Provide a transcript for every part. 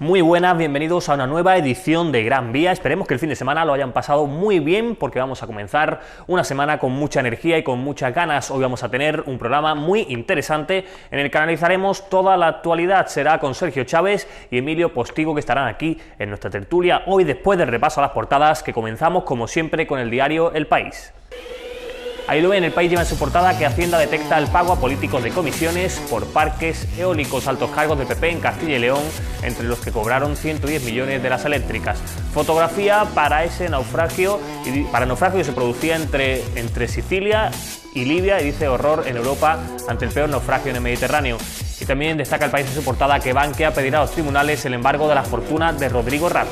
Muy buenas, bienvenidos a una nueva edición de Gran Vía. Esperemos que el fin de semana lo hayan pasado muy bien porque vamos a comenzar una semana con mucha energía y con muchas ganas. Hoy vamos a tener un programa muy interesante en el que analizaremos toda la actualidad. Será con Sergio Chávez y Emilio Postigo, que estarán aquí en nuestra tertulia hoy después del repaso a las portadas, que comenzamos como siempre con el diario El País. Ahí lo ven, El País lleva en su portada que Hacienda detecta el pago a políticos de comisiones por parques eólicos. Altos cargos del PP en Castilla y León, entre los que cobraron 110 millones de las eléctricas. Fotografía para ese naufragio, que se producía entre Sicilia y Libia, y dice horror en Europa ante el peor naufragio en el Mediterráneo. Y también destaca El País en su portada que Bankia pedirá a los tribunales el embargo de la fortuna de Rodrigo Rato.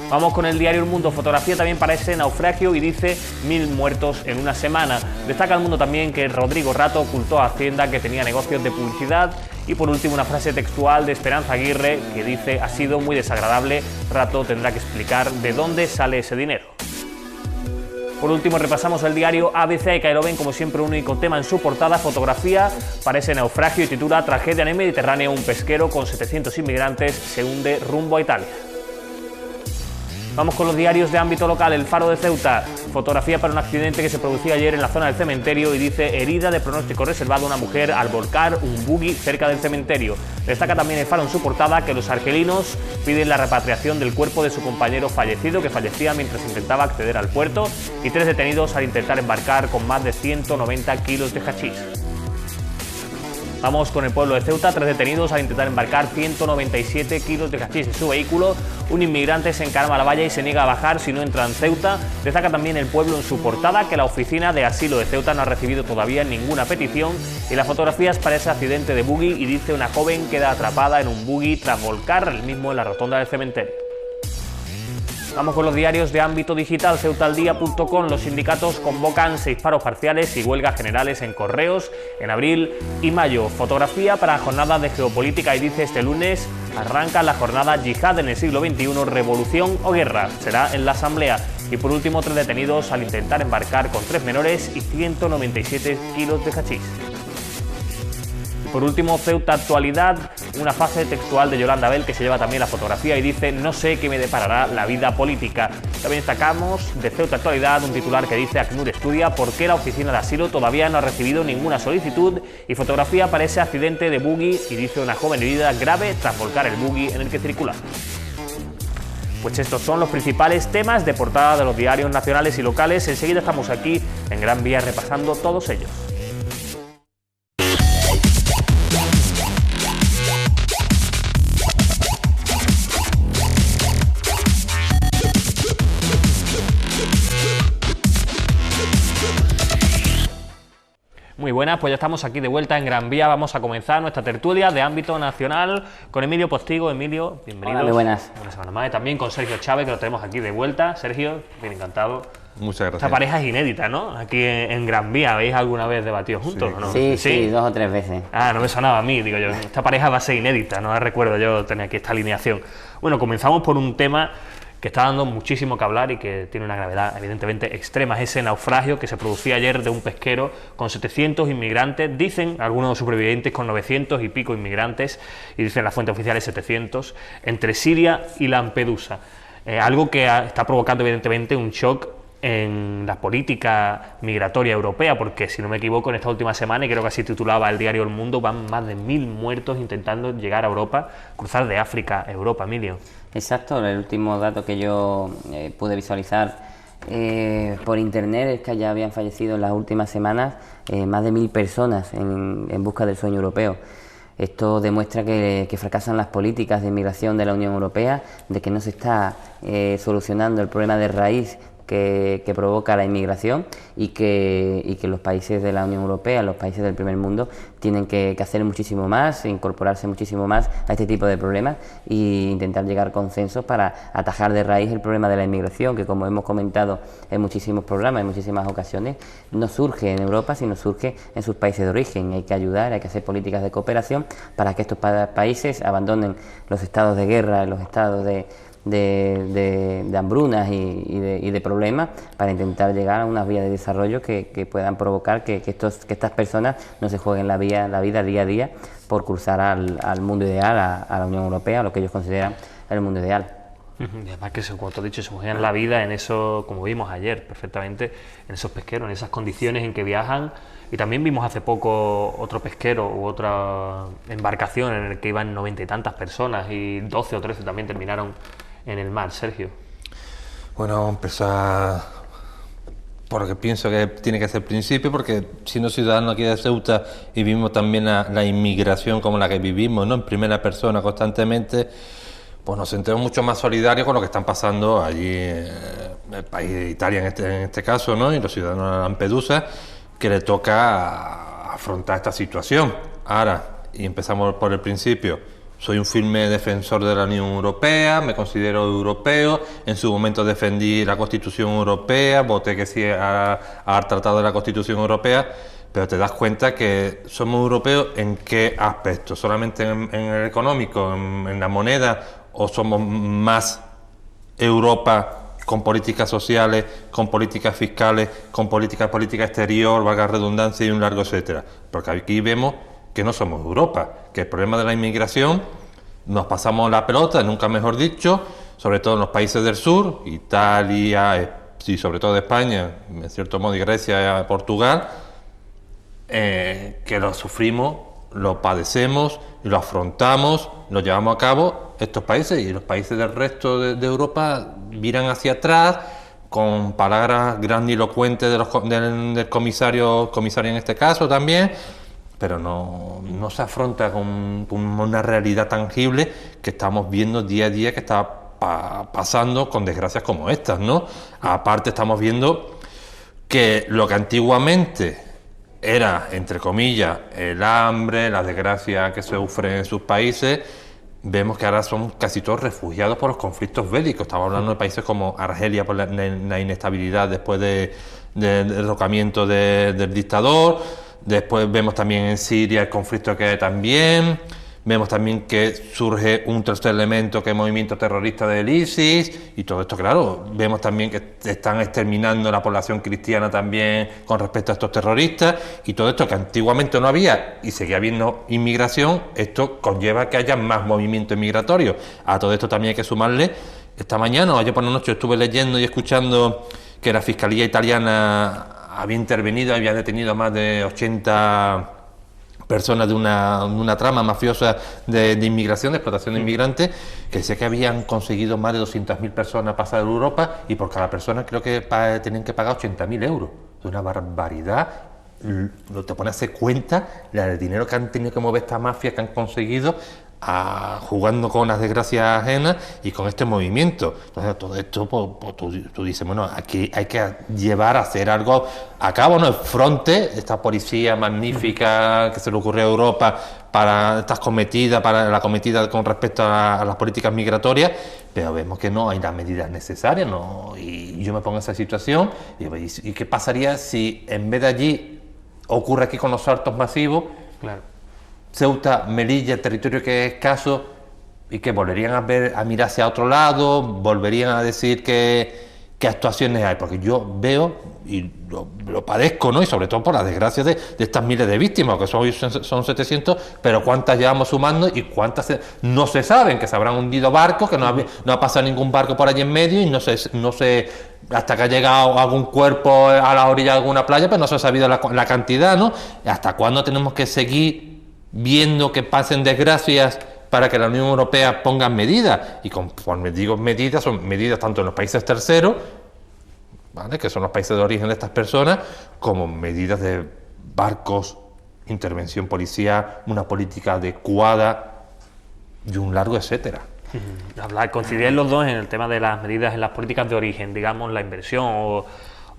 Vamos con el diario El Mundo, fotografía también para ese naufragio y dice 1000 muertos en una semana. Destaca El Mundo también que Rodrigo Rato ocultó a Hacienda que tenía negocios de publicidad. Y por último una frase textual de Esperanza Aguirre que dice: ha sido muy desagradable, Rato tendrá que explicar de dónde sale ese dinero. Por último repasamos el diario ABC, que ahí lo ven como siempre un único tema en su portada, fotografía para ese naufragio y titula Tragedia en el Mediterráneo, un pesquero con 700 inmigrantes se hunde rumbo a Italia. Vamos con los diarios de ámbito local. El Faro de Ceuta, fotografía para un accidente que se producía ayer en la zona del cementerio y dice herida de pronóstico reservado una mujer al volcar un buggy cerca del cementerio. Destaca también el Faro en su portada que los argelinos piden la repatriación del cuerpo de su compañero fallecido, que fallecía mientras intentaba acceder al puerto, y 3 detenidos al intentar embarcar con más de 190 kilos de hachís. Vamos con el pueblo de Ceuta, 3 detenidos al intentar embarcar 197 kilos de hachís en su vehículo. Un inmigrante se encarama a la valla y se niega a bajar si no entra en Ceuta. Destaca también el pueblo en su portada que la oficina de asilo de Ceuta no ha recibido todavía ninguna petición. Y las fotografías para ese accidente de buggy y dice una joven queda atrapada en un buggy tras volcar el mismo en la rotonda del cementerio. Vamos con los diarios de ámbito digital. Ceutaldía.com, los sindicatos convocan 6 paros parciales y huelgas generales en correos en abril y mayo. Fotografía para jornadas de geopolítica y dice este lunes arranca la jornada Yihad en el siglo XXI, revolución o guerra. Será en la asamblea. Y por último 3 detenidos al intentar embarcar con 3 menores y 197 kilos de hachís. Por último, Ceuta Actualidad, una fase textual de Yolanda Bell que se lleva también la fotografía y dice no sé qué me deparará la vida política. También destacamos de Ceuta Actualidad un titular que dice ACNUR estudia por qué la oficina de asilo todavía no ha recibido ninguna solicitud, y fotografía para ese accidente de buggy y dice una joven herida grave tras volcar el buggy en el que circulaba. Pues estos son los principales temas de portada de los diarios nacionales y locales. Enseguida estamos aquí en Gran Vía repasando todos ellos. Muy buenas, pues ya estamos aquí de vuelta en Gran Vía. Vamos a comenzar nuestra tertulia de ámbito nacional con Emilio Postigo. Emilio, bienvenido. Hola, muy buenas. Una semana más. Y también con Sergio Chávez, que lo tenemos aquí de vuelta. Sergio, bien encantado. Muchas gracias. Esta pareja es inédita, ¿no? Aquí en Gran Vía. ¿Habéis alguna vez debatido juntos? Sí. ¿O no? Sí, 2 o 3 veces. Ah, no me sonaba a mí, digo yo. Esta pareja va a ser inédita, no la recuerdo yo tener aquí esta alineación. Bueno, comenzamos por un tema que está dando muchísimo que hablar y que tiene una gravedad evidentemente extrema. Es ese naufragio que se producía ayer de un pesquero con 700 inmigrantes, dicen algunos supervivientes con 900 y pico inmigrantes, y dicen las fuentes oficiales 700, entre Siria y Lampedusa. Algo que está provocando evidentemente un shock en la política migratoria europea, porque si no me equivoco en esta última semana, y creo que así titulaba el diario El Mundo, van más de 1000 muertos intentando llegar a Europa, cruzar de África a Europa. Emilio. Exacto, el último dato que yo pude visualizar por internet es que ya habían fallecido en las últimas semanas más de 1000 personas en busca del sueño europeo. Esto demuestra que fracasan las políticas de inmigración de la Unión Europea, de que no se está solucionando el problema de raíz que provoca la inmigración, y que los países de la Unión Europea, los países del primer mundo, tienen que hacer muchísimo más, incorporarse muchísimo más a este tipo de problemas e intentar llegar a consensos para atajar de raíz el problema de la inmigración, que, como hemos comentado en muchísimos programas, en muchísimas ocasiones, no surge en Europa, sino surge en sus países de origen. Hay que ayudar, hay que hacer políticas de cooperación para que estos países abandonen los estados de guerra, los estados de de hambrunas y de problemas, para intentar llegar a unas vías de desarrollo que puedan provocar que estas personas no se jueguen la vida día a día por cruzar al mundo ideal, a la Unión Europea, a lo que ellos consideran el mundo ideal. Y además que, como te he dicho, se juegan la vida en eso, como vimos ayer perfectamente, en esos pesqueros, en esas condiciones en que viajan. Y también vimos hace poco otro pesquero u otra embarcación en el que iban 90 y tantas personas y 12 o 13 también terminaron en el mar. Sergio. Bueno, empezar por lo que pienso que tiene que ser el principio, porque siendo ciudadanos aquí de Ceuta y vivimos también la inmigración como la que vivimos, ¿no?, en primera persona constantemente, pues nos sentimos mucho más solidarios con lo que están pasando allí en el país de Italia en este caso, ¿no?, y los ciudadanos de Lampedusa, que le toca afrontar esta situación. Ahora, y empezamos por el principio, soy un firme defensor de la Unión Europea, me considero europeo, en su momento defendí la Constitución Europea, voté que sí al Tratado de la Constitución Europea, pero te das cuenta que somos europeos en qué aspecto, solamente en el económico, en la moneda, o somos más Europa con políticas sociales, con políticas fiscales, con política exterior, valga redundancia y un largo etcétera. Porque aquí vemos que no somos Europa, que el problema de la inmigración nos pasamos la pelota, nunca mejor dicho, sobre todo en los países del sur, Italia, sí, sobre todo de España, en cierto modo, y Grecia, Portugal, que lo sufrimos, lo padecemos, lo afrontamos, lo llevamos a cabo estos países, y los países del resto de Europa miran hacia atrás con palabras grandilocuentes del comisario en este caso también, pero no se afronta con una realidad tangible que estamos viendo día a día que está pasando con desgracias como estas, ¿no? Aparte estamos viendo que lo que antiguamente era, entre comillas, el hambre, las desgracias que se sufren en sus países, vemos que ahora son casi todos refugiados por los conflictos bélicos. Estamos hablando de países como Argelia por la inestabilidad después del derrocamiento del dictador. Después vemos también en Siria el conflicto que hay también. Vemos también que surge un tercer elemento que es el movimiento terrorista del ISIS, y todo esto, claro, vemos también que están exterminando la población cristiana también con respecto a estos terroristas, y todo esto que antiguamente no había y seguía habiendo inmigración, esto conlleva que haya más movimiento migratorio. A todo esto también hay que sumarle, esta mañana o ayer por la noche estuve leyendo y escuchando que la Fiscalía italiana había intervenido, había detenido a más de 80 personas de una trama mafiosa de inmigración, de explotación de inmigrantes, que decía que habían conseguido más de 200.000 personas pasar a Europa, y por cada persona creo que tenían que pagar 80.000 euros. Es una barbaridad. No te pones a hacer cuenta del dinero que han tenido que mover esta mafia, que han conseguido jugando con las desgracias ajenas y con este movimiento. Entonces todo esto, pues, tú dices, bueno, aquí hay que llevar a hacer algo a cabo, ¿no? El Fronte, esta policía magnífica que se le ocurrió a Europa para estas cometidas, para la cometida con respecto a las políticas migratorias, pero vemos que no hay las medidas necesarias, ¿no? Y yo me pongo en esa situación y digo, ¿y qué pasaría si en vez de allí ocurre aquí con los saltos masivos? Claro. Ceuta, Melilla, el territorio que es escaso, y que volverían a mirar hacia otro lado, volverían a decir qué actuaciones hay, porque yo veo y lo padezco, ¿no? Y sobre todo por las desgracias de estas miles de víctimas, que son 700, pero cuántas llevamos sumando y cuántas no se saben, que se habrán hundido barcos, que no ha pasado ningún barco por allí en medio, y no sé hasta que ha llegado algún cuerpo a la orilla de alguna playa, pero no se ha sabido la cantidad, ¿no? ¿Hasta cuándo tenemos que seguir viendo que pasen desgracias para que la Unión Europea ponga medidas? Y conforme digo medidas, son medidas tanto en los países terceros, ¿vale?, que son los países de origen de estas personas, como medidas de barcos, intervención policial, una política adecuada y un largo etcétera. Coinciden los dos en el tema de las medidas en las políticas de origen, digamos, la inversión o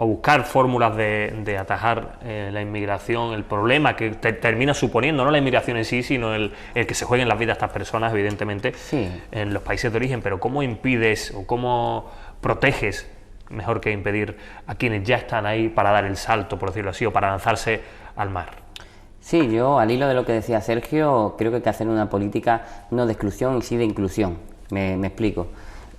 buscar fórmulas de atajar la inmigración, el problema que termina suponiendo, no la inmigración en sí, sino el que se jueguen las vidas de estas personas, evidentemente, sí, en los países de origen. Pero ¿cómo impides o cómo proteges, mejor que impedir, a quienes ya están ahí para dar el salto, por decirlo así, o para lanzarse al mar? Sí, yo, al hilo de lo que decía Sergio, creo que hay que hacer una política no de exclusión y sí de inclusión. Me explico.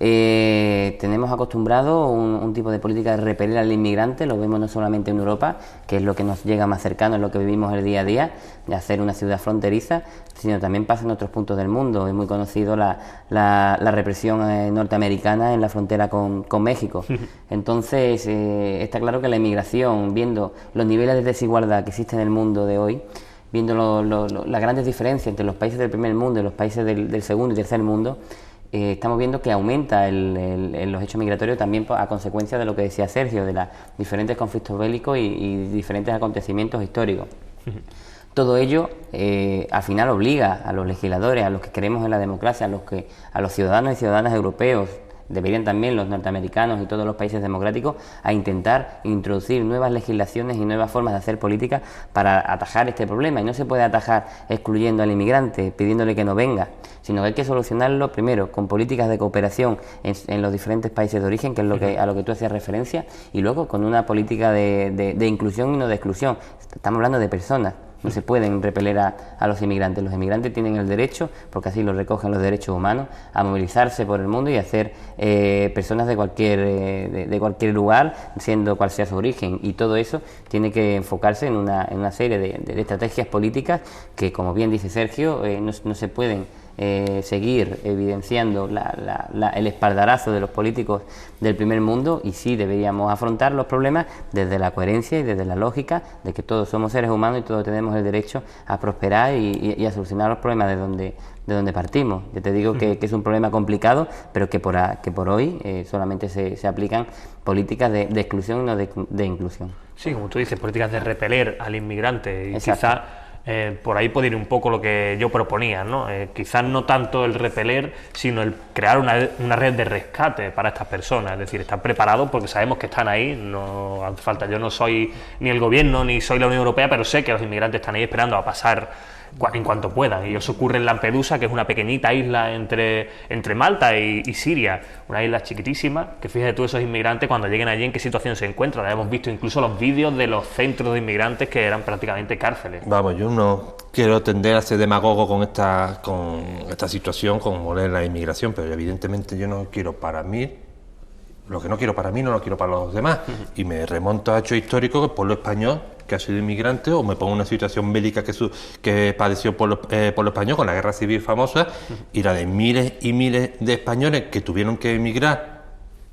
Tenemos acostumbrado un tipo de política de repeler al inmigrante, lo vemos no solamente en Europa, que es lo que nos llega más cercano, es lo que vivimos el día a día, de hacer una ciudad fronteriza, sino también pasa en otros puntos del mundo. Es muy conocido la represión norteamericana en la frontera con México. Entonces, está claro que la inmigración, viendo los niveles de desigualdad que existen en el mundo de hoy, viendo las grandes diferencias entre los países del primer mundo y los países del segundo y tercer mundo, estamos viendo que aumenta los hechos migratorios también a consecuencia de lo que decía Sergio, de los diferentes conflictos bélicos y diferentes acontecimientos históricos. Todo ello al final obliga a los legisladores, a los que creemos en la democracia, a los ciudadanos y ciudadanas europeos, deberían también los norteamericanos y todos los países democráticos, a intentar introducir nuevas legislaciones y nuevas formas de hacer política para atajar este problema. Y no se puede atajar excluyendo al inmigrante, pidiéndole que no venga, sino que hay que solucionarlo primero con políticas de cooperación en los diferentes países de origen, que es a lo que tú hacías referencia, y luego con una política de inclusión y no de exclusión. Estamos hablando de personas. No se pueden repeler a los inmigrantes. Los inmigrantes tienen el derecho, porque así lo recogen los derechos humanos, a movilizarse por el mundo y a ser personas de cualquier lugar, siendo cual sea su origen. Y todo eso tiene que enfocarse en una serie de estrategias políticas que, como bien dice Sergio, no se pueden seguir evidenciando el espaldarazo de los políticos del primer mundo, y sí deberíamos afrontar los problemas desde la coherencia y desde la lógica de que todos somos seres humanos y todos tenemos el derecho a prosperar y a solucionar los problemas de donde partimos. Yo te digo que es un problema complicado, pero que por hoy solamente se aplican políticas de exclusión y no de inclusión. Sí, como tú dices, políticas de repeler al inmigrante, y Exacto. quizá por ahí puede ir un poco lo que yo proponía, ¿no? Quizás no tanto el repeler, sino el crear una red de rescate para estas personas, es decir, estar preparados porque sabemos que están ahí, no hace falta, yo no soy ni el gobierno ni soy la Unión Europea, pero sé que los inmigrantes están ahí esperando a pasar en cuanto puedan, y eso ocurre en Lampedusa, que es una pequeñita isla entre Malta y Siria, una isla chiquitísima, que fíjate tú esos inmigrantes cuando lleguen allí en qué situación se encuentran. Hemos visto incluso los vídeos de los centros de inmigrantes que eran prácticamente cárceles. Vamos, yo no quiero tender a ser demagogo con esta situación, como es la inmigración, pero evidentemente yo no quiero para mí, lo que no quiero para mí no lo quiero para los demás. Y me remonto a hechos históricos que el pueblo español, que ha sido inmigrante, o me pongo en una situación bélica que padeció el pueblo español con la guerra civil famosa, y la de miles y miles de españoles que tuvieron que emigrar,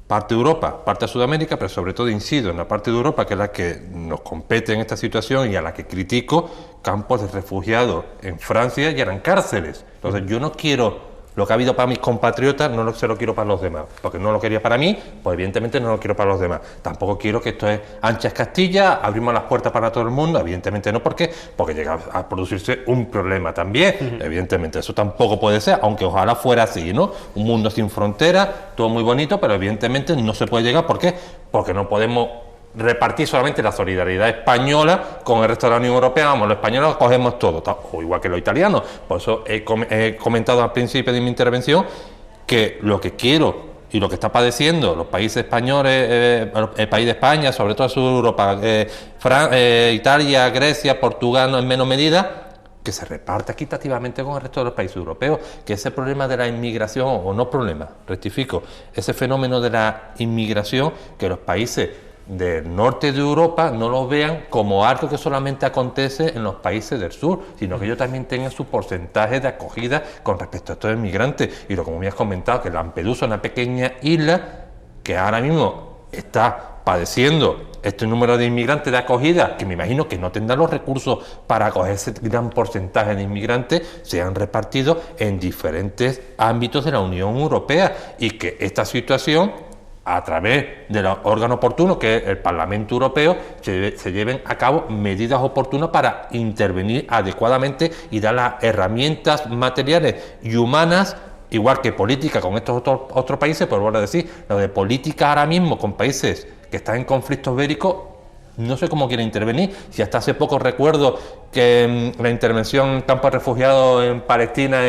parte de Europa, parte de Sudamérica, pero sobre todo incido en la parte de Europa, que es la que nos compete en esta situación y a la que critico, campos de refugiados en Francia y eran cárceles. Entonces yo no quiero lo que ha habido para mis compatriotas, no se lo quiero para los demás, porque no lo quería para mí, pues evidentemente no lo quiero para los demás. Tampoco quiero que esto es anchas Castilla, abrimos las puertas para todo el mundo, evidentemente no. ¿Por qué? Porque llega a producirse un problema también, evidentemente eso tampoco puede ser, aunque ojalá fuera así, ¿no? Un mundo sin fronteras, todo muy bonito, pero evidentemente no se puede llegar. ¿Por qué? Porque no podemos repartir solamente la solidaridad española con el resto de la Unión Europea. Vamos, los españoles cogemos todo, o igual que los italianos. Por eso he comentado al principio de mi intervención que lo que quiero y lo que está padeciendo los países españoles, el país de España, sobre todo sur Europa, Italia, Grecia, Portugal en menos medida, que se reparta equitativamente con el resto de los países europeos, que ese problema de la inmigración, o no problema, rectifico, ese fenómeno de la inmigración, que los países del norte de Europa no lo vean como algo que solamente acontece en los países del sur, sino que ellos también tengan su porcentaje de acogida con respecto a estos inmigrantes. Y lo como me has comentado, que Lampedusa es una pequeña isla que ahora mismo está padeciendo este número de inmigrantes de acogida, que me imagino que no tendrán los recursos para acoger ese gran porcentaje de inmigrantes, se han repartido en diferentes ámbitos de la Unión Europea, y que esta situación, a través de los órganos oportunos, que es el Parlamento Europeo, se lleven a cabo medidas oportunas para intervenir adecuadamente y dar las herramientas materiales y humanas, igual que política con estos otros países. Pero vuelvo a decir, lo de política ahora mismo con países que están en conflictos bélicos, no sé cómo quieren intervenir. Si hasta hace poco recuerdo que la intervención en campos de refugiados en Palestina,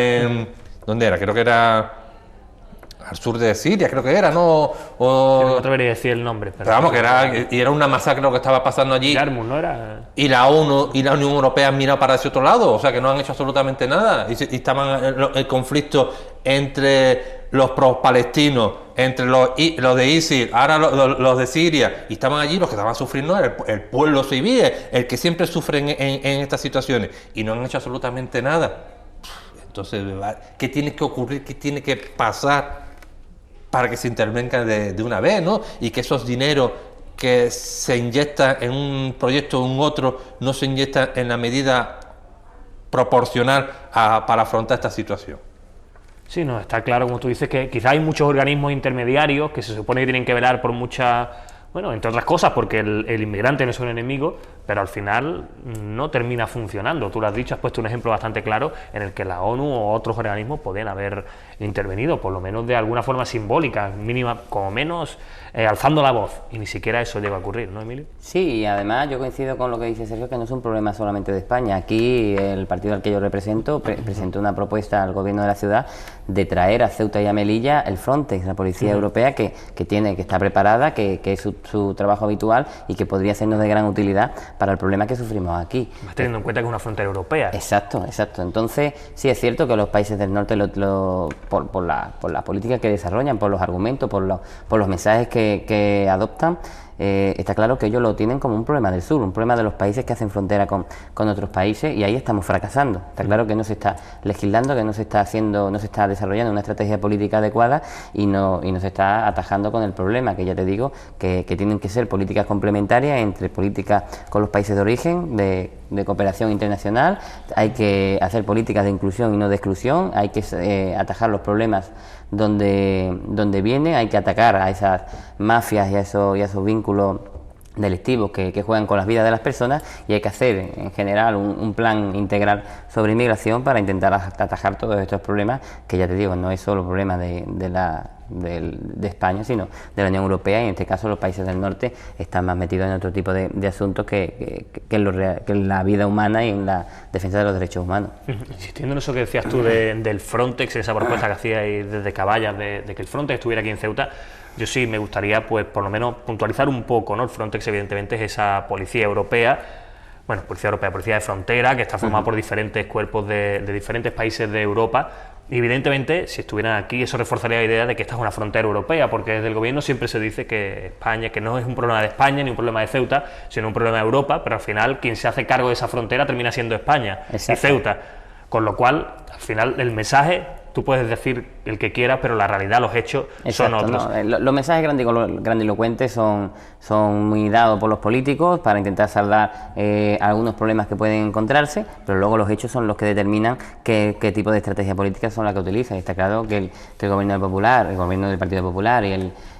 ¿dónde era? Creo que era al sur de Siria, creo que era, ¿no? No me atrevería a decir el nombre. Pero vamos, que era una masacre lo que estaba pasando allí. Yarmouk, ¿no era? Y la ONU y la Unión Europea han mirado para ese otro lado, o sea que no han hecho absolutamente nada. Y estaban el conflicto entre los pro-palestinos, entre los de ISIL, ahora los de Siria, y estaban allí los que estaban sufriendo, el pueblo civil, el que siempre sufre en estas situaciones, y no han hecho absolutamente nada. Entonces, ¿qué tiene que ocurrir? ¿Qué tiene que pasar para que se intervenga de una vez, ¿no? Y que esos dineros que se inyectan en un proyecto o en otro no se inyectan en la medida proporcional para afrontar esta situación. Sí, no, está claro, como tú dices, que quizá hay muchos organismos intermediarios que se supone que tienen que velar por muchas, bueno, entre otras cosas, porque el inmigrante no es un enemigo, pero al final no termina funcionando. Tú lo has dicho, has puesto un ejemplo bastante claro en el que la ONU o otros organismos podían haber intervenido, por lo menos de alguna forma simbólica, mínima, como menos alzando la voz, y ni siquiera eso llega a ocurrir, ¿no, Emilio? Sí, y además yo coincido con lo que dice Sergio, que no es un problema solamente de España. Aquí el partido al que yo represento presentó una propuesta al gobierno de la ciudad de traer a Ceuta y a Melilla el Frontex, la policía europea que está preparada, que es su trabajo habitual y que podría sernos de gran utilidad para el problema que sufrimos aquí. Más teniendo en cuenta que es una frontera europea. Exacto. Entonces, sí es cierto que los países del norte, por la política que desarrollan, por los argumentos, por los mensajes que adoptan, está claro que ellos lo tienen como un problema del sur, un problema de los países que hacen frontera con otros países, y ahí estamos fracasando. Está claro que no se está legislando, que no se está desarrollando una estrategia política adecuada y no se está atajando con el problema, que ya te digo que tienen que ser políticas complementarias entre políticas con los países de origen, de cooperación internacional. Hay que hacer políticas de inclusión y no de exclusión, hay que atajar los problemas donde vienen, hay que atacar a esas mafias y a esos vínculos delictivos que juegan con las vidas de las personas, y hay que hacer en general un plan integral sobre inmigración para intentar atajar todos estos problemas, que ya te digo, no es solo problema de España, sino de la Unión Europea, y en este caso los países del norte están más metidos en otro tipo de asuntos que en la vida humana y en la defensa de los derechos humanos. Insistiendo en eso que decías tú del Frontex, esa propuesta que hacíais desde Caballas de que el Frontex estuviera aquí en Ceuta, yo sí me gustaría, pues, por lo menos puntualizar un poco, ¿no? El Frontex, evidentemente, es esa policía europea, bueno, policía europea, policía de frontera, que está formada por diferentes cuerpos de diferentes países de Europa. Y evidentemente, si estuvieran aquí, eso reforzaría la idea de que esta es una frontera europea, porque desde el gobierno siempre se dice que España, que no es un problema de España ni un problema de Ceuta, sino un problema de Europa, pero al final quien se hace cargo de esa frontera termina siendo España. Exacto. Y Ceuta. Con lo cual, al final, el mensaje, tú puedes decir el que quieras, pero la realidad, los hechos son otros. No, los mensajes grandilocuentes son muy dados por los políticos para intentar saldar algunos problemas que pueden encontrarse, pero luego los hechos son los que determinan qué tipo de estrategia política son las que utilizan. Y está claro que el gobierno popular, el gobierno del Partido Popular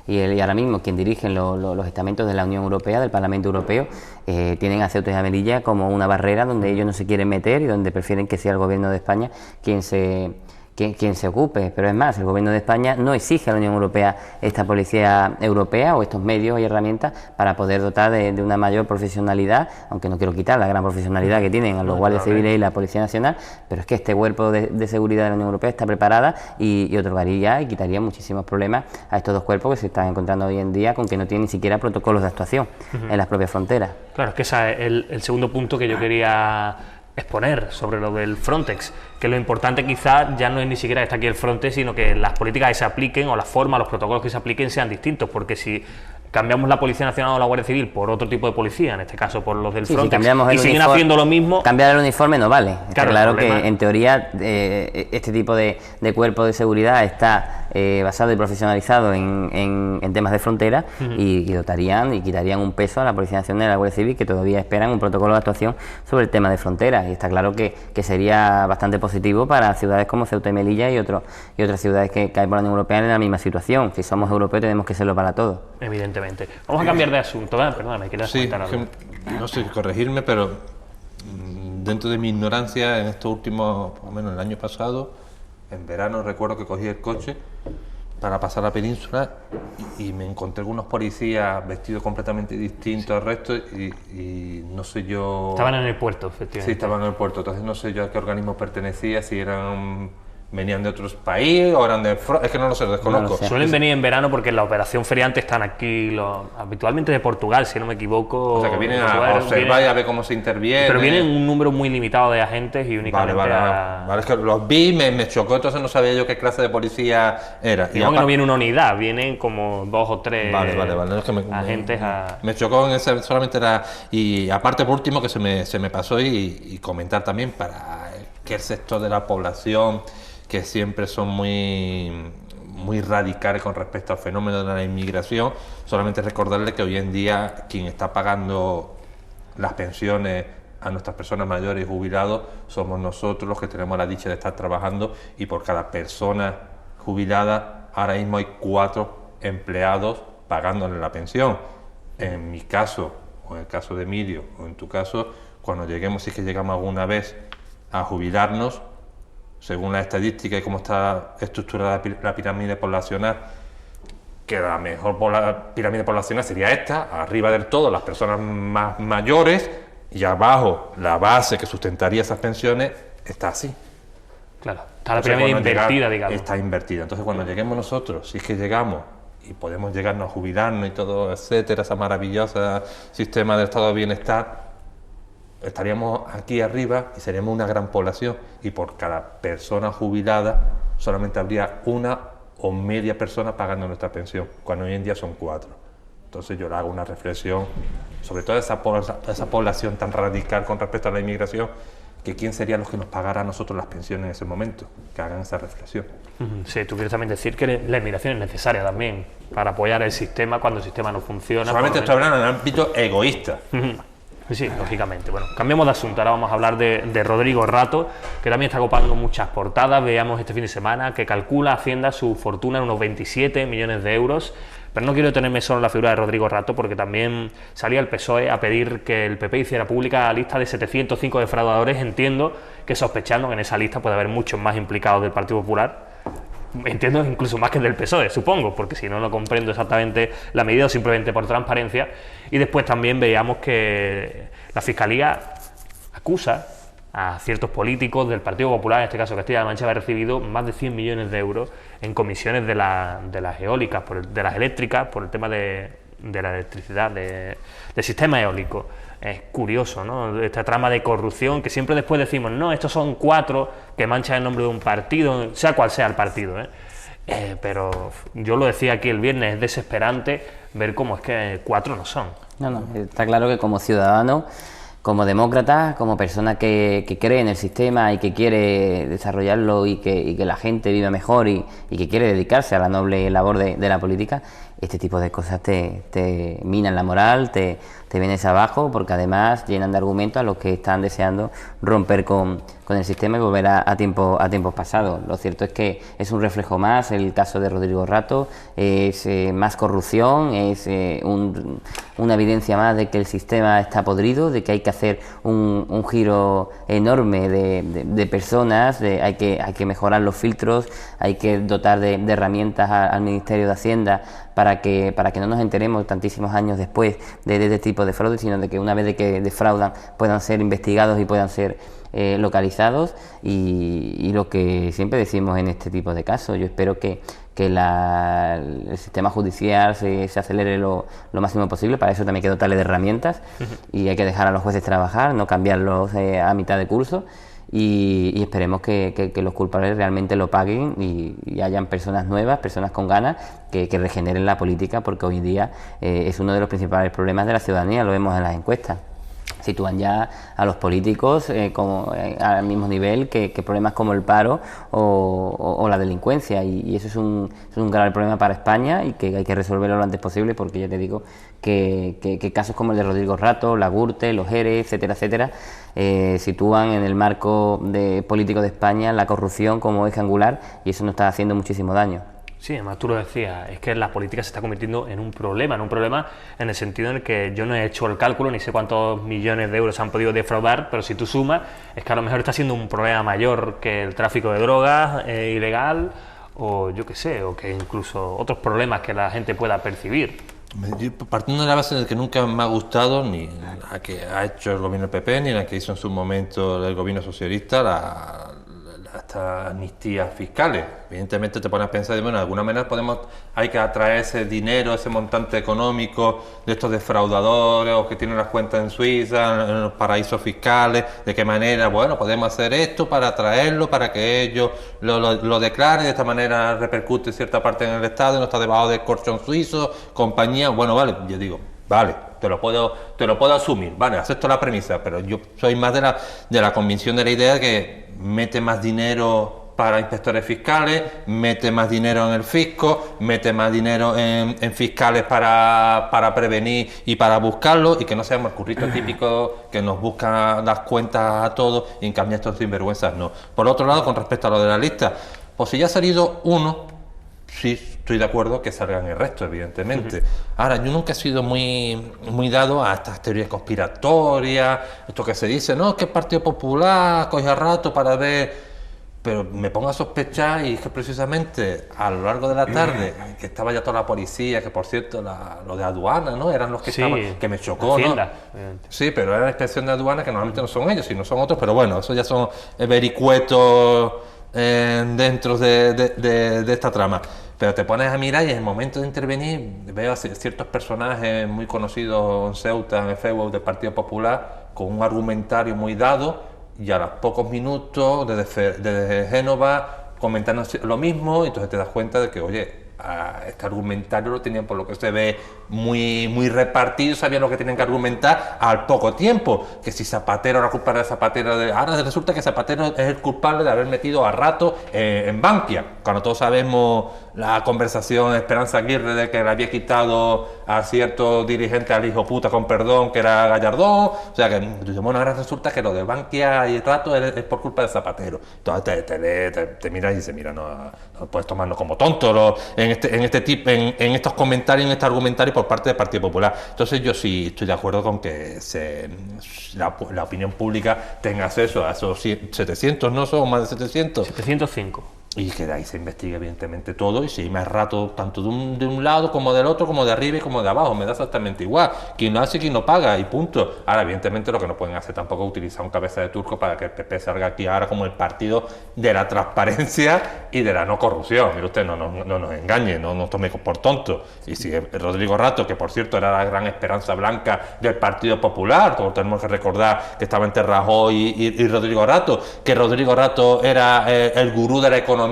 y ahora mismo quien dirigen los estamentos de la Unión Europea, del Parlamento Europeo, tienen a Ceuta y a Melilla como una barrera donde ellos no se quieren meter y donde prefieren que sea el gobierno de España quien se ocupe. Pero es más, el gobierno de España no exige a la Unión Europea esta policía europea o estos medios y herramientas para poder dotar de una mayor profesionalidad, aunque no quiero quitar la gran profesionalidad que tienen a los guardias civiles y la Policía Nacional, pero es que este cuerpo de seguridad de la Unión Europea está preparada y otorgaría y quitaría muchísimos problemas a estos dos cuerpos que se están encontrando hoy en día con que no tienen ni siquiera protocolos de actuación en las propias fronteras. Claro, es que ese es el segundo punto que yo quería exponer sobre lo del Frontex, que lo importante quizás ya no es ni siquiera que está aquí el Frontex, sino que las políticas que se apliquen o las formas, los protocolos que se apliquen sean distintos, porque si cambiamos la Policía Nacional o la Guardia Civil por otro tipo de policía, en este caso por los del Frontex, y siguen haciendo lo mismo... Cambiar el uniforme no vale. Está claro que en teoría este tipo de cuerpo de seguridad está basado y profesionalizado en temas de frontera, y dotarían y quitarían un peso a la Policía Nacional y a la Guardia Civil, que todavía esperan un protocolo de actuación sobre el tema de frontera, y está claro que sería bastante positivo para ciudades como Ceuta y Melilla y otras ciudades que hay por la Unión Europea en la misma situación. Si somos europeos tenemos que serlo para todos. Evidentemente. Vamos a cambiar de asunto, ¿verdad? Perdóname, ¿quieres comentar algo? No sé, corregirme, pero dentro de mi ignorancia, en estos últimos, por lo menos el año pasado, en verano recuerdo que cogí el coche para pasar la península y me encontré algunos policías vestidos completamente distintos al resto y no sé yo... Estaban en el puerto, efectivamente. Sí, estaban en el puerto, entonces no sé yo a qué organismo pertenecía, si eran venían de otros países o eran de... Es que no lo sé, lo desconozco. No lo sé. Suelen venir en verano porque en la operación feriante están aquí, habitualmente de Portugal, si no me equivoco. O sea, que vienen de a Portugal, observar y a ver cómo se interviene. pero vienen un número muy limitado de agentes y únicamente Vale, es que los vi, me chocó, entonces no sabía yo qué clase de policía era. Digamos que no viene una unidad, vienen como 2 o 3 Vale, no, es que agentes me chocó en ese, solamente era... Y aparte, por último, que se me pasó y comentar también para que el sector de la población, que siempre son muy radicales con respecto al fenómeno de la inmigración, solamente recordarle que hoy en día quien está pagando las pensiones a nuestras personas mayores y jubilados somos nosotros los que tenemos la dicha de estar trabajando, y por cada persona jubilada ahora mismo hay 4 empleados pagándole la pensión. En mi caso, o en el caso de Emilio, o en tu caso, cuando lleguemos, si es que llegamos alguna vez a jubilarnos, según la estadística y cómo está estructurada la pirámide poblacional, que la mejor pirámide poblacional sería esta: arriba del todo las personas más mayores, y abajo la base que sustentaría esas pensiones está así. Claro, está la pirámide invertida, digamos. Está invertida. Entonces, cuando lleguemos nosotros, si es que llegamos y podemos llegarnos a jubilarnos y todo, etcétera, esa maravillosa sistema del estado de bienestar, estaríamos aquí arriba y seríamos una gran población, y por cada persona jubilada solamente habría una o media persona pagando nuestra pensión, cuando hoy en día son 4. Entonces yo le hago una reflexión sobre toda esa población tan radical con respecto a la inmigración, que quién serían los que nos pagara a nosotros las pensiones en ese momento, que hagan esa reflexión. Sí, tú quieres también decir que la inmigración es necesaria también para apoyar el sistema cuando el sistema no funciona. Solamente estoy hablando en el ámbito egoísta. Sí, lógicamente. Bueno, cambiemos de asunto. Ahora vamos a hablar de Rodrigo Rato, que también está copando muchas portadas. Veamos este fin de semana que calcula Hacienda su fortuna en unos 27 millones de euros. Pero no quiero detenerme solo en la figura de Rodrigo Rato, porque también salía el PSOE a pedir que el PP hiciera pública la lista de 705 defraudadores. Entiendo que sospechando que en esa lista puede haber muchos más implicados del Partido Popular. Entiendo incluso más que del PSOE, supongo, porque si no, no comprendo exactamente la medida, o simplemente por transparencia. Y después también veíamos que la Fiscalía acusa a ciertos políticos del Partido Popular, en este caso Castilla-La Mancha, haber recibido más de 100 millones de euros en comisiones de las eólicas, de las eléctricas, por el tema de la electricidad, del sistema eólico. Es curioso, ¿no? Esta trama de corrupción que siempre después decimos, no, estos son 4 que manchan el nombre de un partido, sea cual sea el partido, pero yo lo decía aquí el viernes, es desesperante ver cómo es que 4 no son. No, está claro que como ciudadano, como demócrata, como persona que cree en el sistema y que quiere desarrollarlo y que la gente viva mejor y que quiere dedicarse a la noble labor de la política, este tipo de cosas te minan la moral, te vienes abajo, porque además llenan de argumentos a los que están deseando romper con el sistema y volver a tiempos pasados. Lo cierto es que es un reflejo más el caso de Rodrigo Rato, es más corrupción, es una evidencia más de que el sistema está podrido, de que hay que hacer un giro enorme de personas, hay que mejorar los filtros, hay que dotar de herramientas al Ministerio de Hacienda para que no nos enteremos tantísimos años después de este tipo de fraude, sino de que una vez de que defraudan puedan ser investigados y puedan ser localizados, y lo que siempre decimos en este tipo de casos, yo espero que el sistema judicial se acelere lo máximo posible. Para eso también hay que dotarle de herramientas y hay que dejar a los jueces trabajar, no cambiarlos a mitad de curso. Y esperemos que los culpables realmente lo paguen y hayan personas nuevas, personas con ganas que regeneren la política, porque hoy día es uno de los principales problemas de la ciudadanía, lo vemos en las encuestas. Sitúan ya a los políticos al mismo nivel que problemas como el paro o la delincuencia, y eso es un grave problema para España y que hay que resolverlo lo antes posible, porque ya te digo que casos como el de Rodrigo Rato, la Gürtel, los ERE, etcétera, sitúan en el marco político de España la corrupción como eje angular, y eso nos está haciendo muchísimo daño. Sí, además tú lo decías, es que la política se está convirtiendo en un problema en el sentido en el que yo no he hecho el cálculo, ni sé cuántos millones de euros se han podido defraudar, pero si tú sumas, es que a lo mejor está siendo un problema mayor que el tráfico de drogas ilegal, o yo qué sé, o que incluso otros problemas que la gente pueda percibir. Partiendo de la base de que nunca me ha gustado ni la que ha hecho el gobierno del PP, ni la que hizo en su momento el gobierno socialista, hasta amnistías fiscales. Evidentemente te pones a pensar, bueno, de alguna manera hay que atraer ese dinero, ese montante económico de estos defraudadores o que tienen las cuentas en Suiza, en los paraísos fiscales, de qué manera, bueno, podemos hacer esto para atraerlo, para que ellos lo declaren, de esta manera repercute cierta parte en el Estado, no está debajo del colchón suizo, compañía, bueno, vale, yo digo, vale, te lo puedo asumir, vale, acepto la premisa, pero yo soy más de la convicción de la idea de que mete más dinero para inspectores fiscales, mete más dinero en el fisco, mete más dinero en fiscales para prevenir y para buscarlo, y que no seamos el currito típico que nos busca las cuentas a todos y en cambio estos sinvergüenzas no. Por otro lado, con respecto a lo de la lista, pues si ya ha salido uno, sí, estoy de acuerdo que salgan el resto, evidentemente. Ahora, yo nunca he sido muy dado a estas teorías conspiratorias, esto que se dice, no, que el Partido Popular coge a rato para ver, pero me pongo a sospechar, y es que precisamente a lo largo de la tarde, que estaba ya toda la policía, que por cierto, lo de aduana, ¿no? Eran los que estaban, que me chocó, Hacienda, ¿no? Sí, pero era la inspección de aduana, que normalmente no son ellos, sino son otros, pero bueno, eso ya son vericuetos dentro de esta trama. Pero te pones a mirar y en el momento de intervenir veo a ciertos personajes muy conocidos en Ceuta, en el Facebook del Partido Popular, con un argumentario muy dado, y a los pocos minutos desde Génova comentando lo mismo, y entonces te das cuenta de que, oye, este argumentario lo tenían, por lo que se ve, muy repartido, sabían lo que tenían que argumentar al poco tiempo, que si Zapatero era culpable de Zapatero, ahora resulta que Zapatero es el culpable de haber metido a rato en Bankia, cuando todos sabemos la conversación de Esperanza Aguirre de que le había quitado a cierto dirigente al hijo puta, con perdón, que era Gallardón, o sea que, bueno, ahora resulta que lo de Bankia y rato es por culpa de Zapatero. Entonces te miras y dices, mira, no puedes tomarlo como tonto en estos comentarios, en este argumentario por parte del Partido Popular. Entonces yo sí estoy de acuerdo con que la opinión pública tenga acceso a esos 700, ¿no? Son más de 700. 705. Y que de ahí se investigue evidentemente todo, y si hay más rato tanto de un lado como del otro, como de arriba y como de abajo, me da exactamente igual, quien lo hace, quien lo paga, y punto. Ahora, evidentemente, lo que no pueden hacer tampoco es utilizar un cabeza de turco para que el PP salga aquí ahora como el partido de la transparencia y de la no corrupción. Mire usted, no nos engañe, no nos tome por tontos. Y si Rodrigo Rato, que por cierto era la gran esperanza blanca del Partido Popular, todos tenemos que recordar que estaba entre Rajoy y Rodrigo Rato, que Rodrigo Rato era el gurú de la economía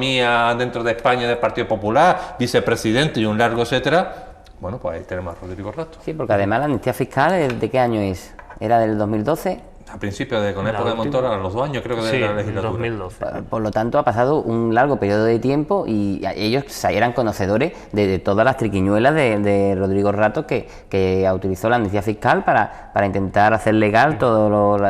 dentro de España del Partido Popular, vicepresidente y un largo etcétera. Bueno, pues ahí tenemos a Rodrigo Rato. Sí, porque además la amnistía fiscal, ¿de qué año es? ¿Era del 2012? A principios con época de Montoro, a los 2 años creo que de la legislatura. 2012. Por lo tanto, ha pasado un largo periodo de tiempo y ellos eran conocedores de todas las triquiñuelas de Rodrigo Rato, que utilizó la amnistía fiscal para intentar hacer legal todos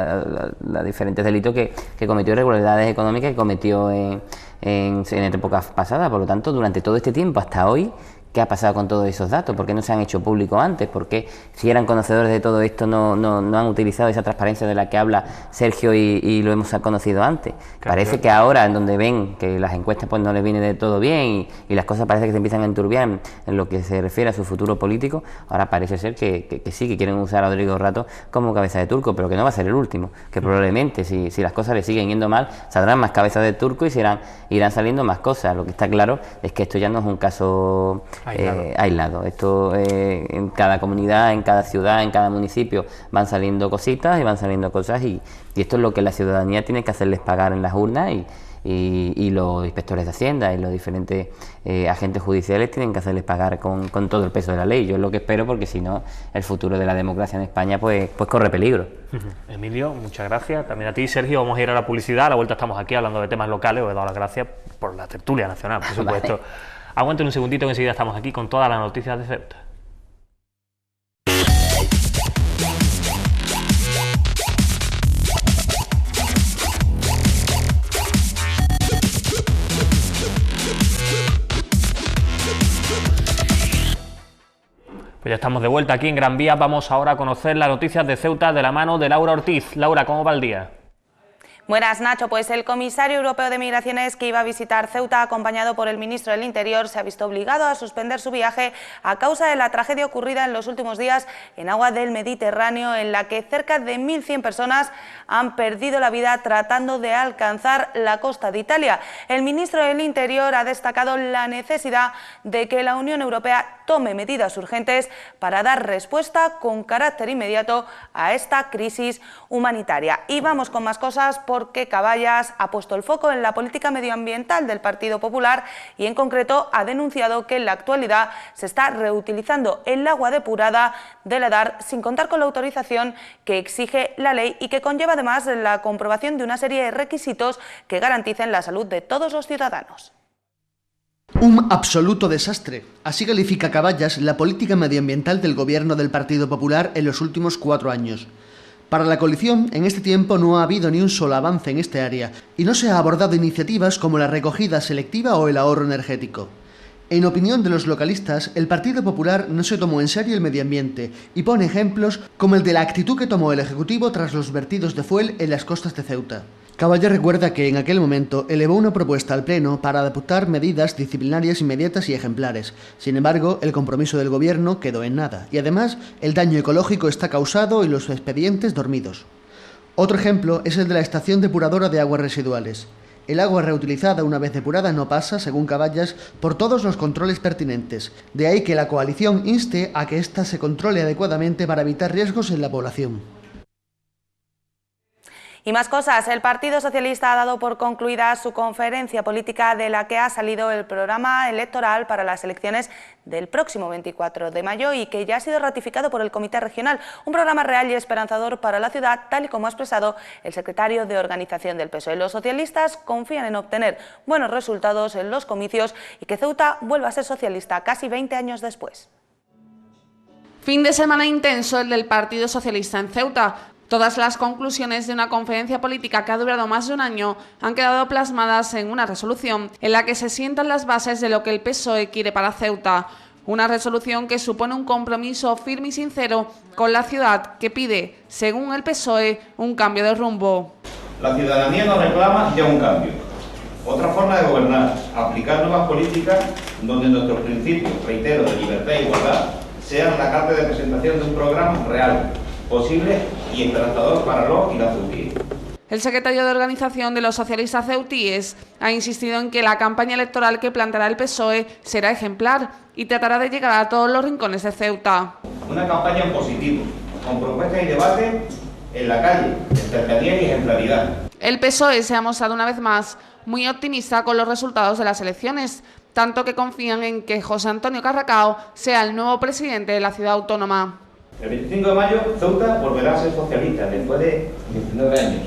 los diferentes delitos que cometió, irregularidades económicas que cometió en épocas pasadas. Por lo tanto, durante todo este tiempo hasta hoy, ¿qué ha pasado con todos esos datos? ¿Por qué no se han hecho públicos antes? ¿Por qué, si eran conocedores de todo esto, no han utilizado esa transparencia de la que habla Sergio y lo hemos conocido antes? Claro. Parece que ahora, en donde ven que las encuestas pues no les viene de todo bien y las cosas parece que se empiezan a enturbiar en lo que se refiere a su futuro político, ahora parece ser que sí, que quieren usar a Rodrigo Rato como cabeza de turco, pero que no va a ser el último, que probablemente si las cosas le siguen yendo mal, saldrán más cabezas de turco y irán saliendo más cosas. Lo que está claro es que esto ya no es un caso aislado. Esto en cada comunidad, en cada ciudad, en cada municipio van saliendo cositas y van saliendo cosas y esto es lo que la ciudadanía tiene que hacerles pagar en las urnas y los inspectores de Hacienda y los diferentes agentes judiciales tienen que hacerles pagar con todo el peso de la ley. Yo es lo que espero, porque si no el futuro de la democracia en España pues corre peligro. Emilio, muchas gracias. También a ti, Sergio. Vamos a ir a la publicidad. A la vuelta estamos aquí hablando de temas locales. Os he dado las gracias por la tertulia nacional, por supuesto. Vale. Aguanten un segundito, que enseguida estamos aquí con todas las noticias de Ceuta. Pues ya estamos de vuelta aquí en Gran Vía. Vamos ahora a conocer las noticias de Ceuta de la mano de Laura Ortiz. Laura, ¿cómo va el día? Buenas, Nacho. Pues el comisario europeo de Migraciones, que iba a visitar Ceuta acompañado por el ministro del Interior, se ha visto obligado a suspender su viaje a causa de la tragedia ocurrida en los últimos días en agua del Mediterráneo, en la que cerca de 1.100 personas han perdido la vida tratando de alcanzar la costa de Italia. El ministro del Interior ha destacado la necesidad de que la Unión Europea tome medidas urgentes para dar respuesta con carácter inmediato a esta crisis humanitaria. Y vamos con más cosas, porque Caballas ha puesto el foco en la política medioambiental del Partido Popular y en concreto ha denunciado que en la actualidad se está reutilizando el agua depurada del Edar sin contar con la autorización que exige la ley y que conlleva además la comprobación de una serie de requisitos que garanticen la salud de todos los ciudadanos. Un absoluto desastre. Así califica Caballas la política medioambiental del gobierno del Partido Popular en los últimos 4 años. Para la coalición, en este tiempo no ha habido ni un solo avance en este área y no se ha abordado iniciativas como la recogida selectiva o el ahorro energético. En opinión de los localistas, el Partido Popular no se tomó en serio el medio ambiente y pone ejemplos como el de la actitud que tomó el Ejecutivo tras los vertidos de fuel en las costas de Ceuta. Caballas recuerda que en aquel momento elevó una propuesta al Pleno para adoptar medidas disciplinarias inmediatas y ejemplares. Sin embargo, el compromiso del Gobierno quedó en nada y además el daño ecológico está causado y los expedientes dormidos. Otro ejemplo es el de la estación depuradora de aguas residuales. El agua reutilizada una vez depurada no pasa, según Caballas, por todos los controles pertinentes. De ahí que la coalición inste a que ésta se controle adecuadamente para evitar riesgos en la población. Y más cosas. El Partido Socialista ha dado por concluida su conferencia política, de la que ha salido el programa electoral para las elecciones del próximo 24 de mayo y que ya ha sido ratificado por el Comité Regional. Un programa real y esperanzador para la ciudad, tal y como ha expresado el secretario de Organización del PSOE. Los socialistas confían en obtener buenos resultados en los comicios y que Ceuta vuelva a ser socialista casi 20 años después. Fin de semana intenso el del Partido Socialista en Ceuta. Todas las conclusiones de una conferencia política que ha durado más de un año han quedado plasmadas en una resolución en la que se sientan las bases de lo que el PSOE quiere para Ceuta. Una resolución que supone un compromiso firme y sincero con la ciudad, que pide, según el PSOE, un cambio de rumbo. La ciudadanía nos reclama ya un cambio. Otra forma de gobernar, aplicar nuevas políticas donde nuestros principios, reitero, de libertad e igualdad, sean la carta de presentación de un programa real, posible y esperanzador para los y las ceutíes. El secretario de Organización de los Socialistas Ceutíes ha insistido en que la campaña electoral que planteará el PSOE será ejemplar y tratará de llegar a todos los rincones de Ceuta. Una campaña en positivo, con propuestas y debates en la calle, en cercanía y ejemplaridad. El PSOE se ha mostrado una vez más muy optimista con los resultados de las elecciones, tanto que confían en que José Antonio Carracao sea el nuevo presidente de la ciudad autónoma. El 25 de mayo Ceuta volverá a ser socialista después de 19 años.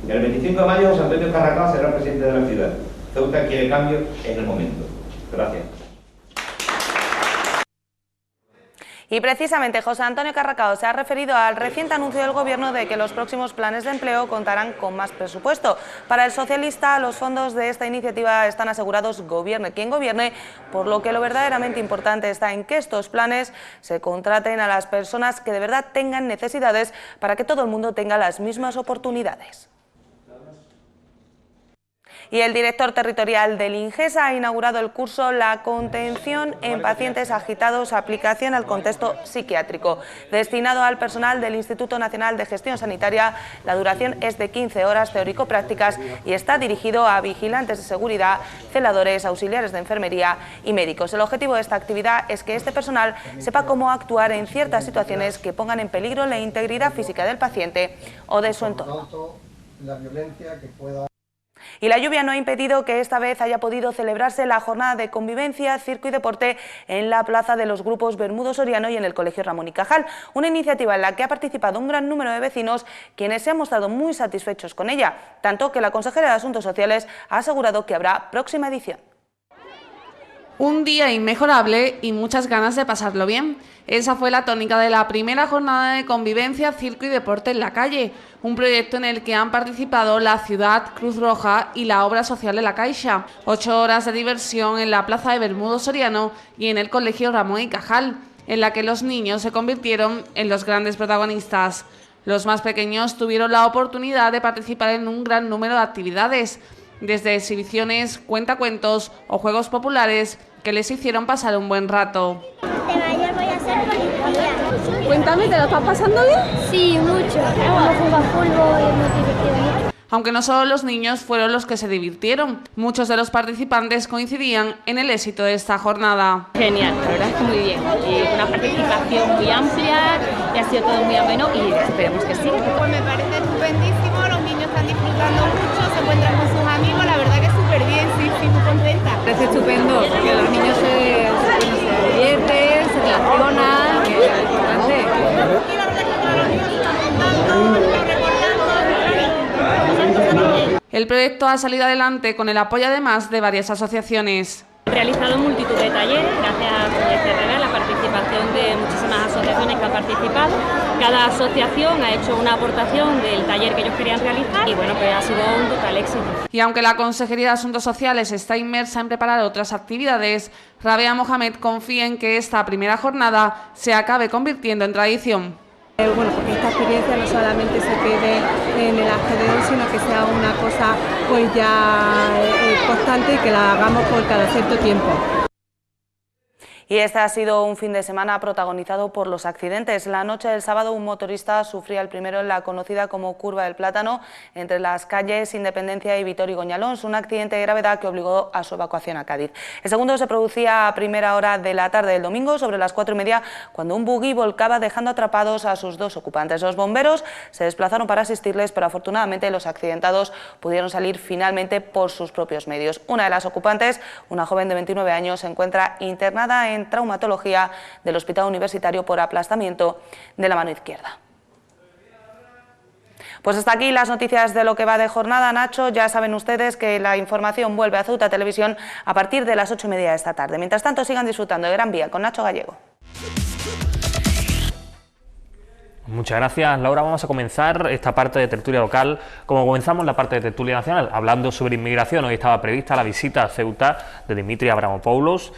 Y el 25 de mayo José Antonio Carracao será presidente de la ciudad. Ceuta quiere cambio en el momento. Gracias. Y precisamente José Antonio Carracao se ha referido al reciente anuncio del Gobierno de que los próximos planes de empleo contarán con más presupuesto. Para el socialista, los fondos de esta iniciativa están asegurados gobierne quien gobierne, por lo que lo verdaderamente importante está en que estos planes se contraten a las personas que de verdad tengan necesidades para que todo el mundo tenga las mismas oportunidades. Y el director territorial del INGESA ha inaugurado el curso La contención en pacientes agitados, aplicación al contexto psiquiátrico. Destinado al personal del Instituto Nacional de Gestión Sanitaria, la duración es de 15 horas teórico-prácticas y está dirigido a vigilantes de seguridad, celadores, auxiliares de enfermería y médicos. El objetivo de esta actividad es que este personal sepa cómo actuar en ciertas situaciones que pongan en peligro la integridad física del paciente o de su entorno. Y la lluvia no ha impedido que esta vez haya podido celebrarse la jornada de convivencia, circo y deporte en la plaza de los grupos Bermudo Soriano y en el Colegio Ramón y Cajal. Una iniciativa en la que ha participado un gran número de vecinos, quienes se han mostrado muy satisfechos con ella, tanto que la consejera de Asuntos Sociales ha asegurado que habrá próxima edición. Un día inmejorable y muchas ganas de pasarlo bien. Esa fue la tónica de la primera jornada de convivencia, circo y deporte en la calle, un proyecto en el que han participado la ciudad, Cruz Roja y la obra social de la Caixa. 8 horas de diversión en la plaza de Bermudo Soriano y en el Colegio Ramón y Cajal, en la que los niños se convirtieron en los grandes protagonistas. Los más pequeños tuvieron la oportunidad de participar en un gran número de actividades, desde exhibiciones, cuentacuentos o juegos populares que les hicieron pasar un buen rato. De mayor voy a ser policía. Cuéntame, ¿te lo estás pasando bien? Sí, mucho. Hemos jugado fútbol y hemos divertido mucho. Aunque no solo los niños fueron los que se divirtieron, muchos de los participantes coincidían en el éxito de esta jornada. Genial, la verdad es que muy bien. Y una participación muy amplia, y ha sido todo muy ameno y esperemos que sí. Pues me parece estupendísimo, los niños están disfrutando mucho, se encuentran con sus amigos, la verdad que súper bien, sí, muy contenta. Parece estupendo, que los niños se divierten, se relacionan, que es importante. Y la verdad es que todos los niños están contando, están recordando. El proyecto ha salido adelante con el apoyo además de varias asociaciones. He realizado multitud de talleres gracias a Proyecto Herrera, la participación de muchísimas asociaciones que han participado. Cada asociación ha hecho una aportación del taller que ellos querían realizar y bueno, pues ha sido un total éxito. Y aunque la Consejería de Asuntos Sociales está inmersa en preparar otras actividades, Rabea Mohamed confía en que esta primera jornada se acabe convirtiendo en tradición. Bueno, porque esta experiencia no solamente se quede en el alrededor, sino que sea una cosa pues ya constante y que la hagamos por cada cierto tiempo. Y este ha sido un fin de semana protagonizado por los accidentes. La noche del sábado un motorista sufría el primero en la conocida como Curva del Plátano entre las calles Independencia y Vittorio Goñalons, un accidente de gravedad que obligó a su evacuación a Cádiz. El segundo se producía a primera hora de la tarde del domingo, sobre las 4:30, cuando un buggy volcaba dejando atrapados a sus dos ocupantes. Los bomberos se desplazaron para asistirles, pero afortunadamente los accidentados pudieron salir finalmente por sus propios medios. Una de las ocupantes, una joven de 29 años, se encuentra internada en traumatología del Hospital Universitario por aplastamiento de la mano izquierda. Pues hasta aquí las noticias de lo que va de jornada, Nacho. Ya saben ustedes que la información vuelve a Ceuta Televisión a partir de las 8:30 de esta tarde. Mientras tanto, sigan disfrutando de Gran Vía con Nacho Gallego. Muchas gracias, Laura. Vamos a comenzar esta parte de tertulia local, como comenzamos la parte de tertulia nacional, hablando sobre inmigración. Hoy estaba prevista la visita a Ceuta de Dimitri Avramopoulos,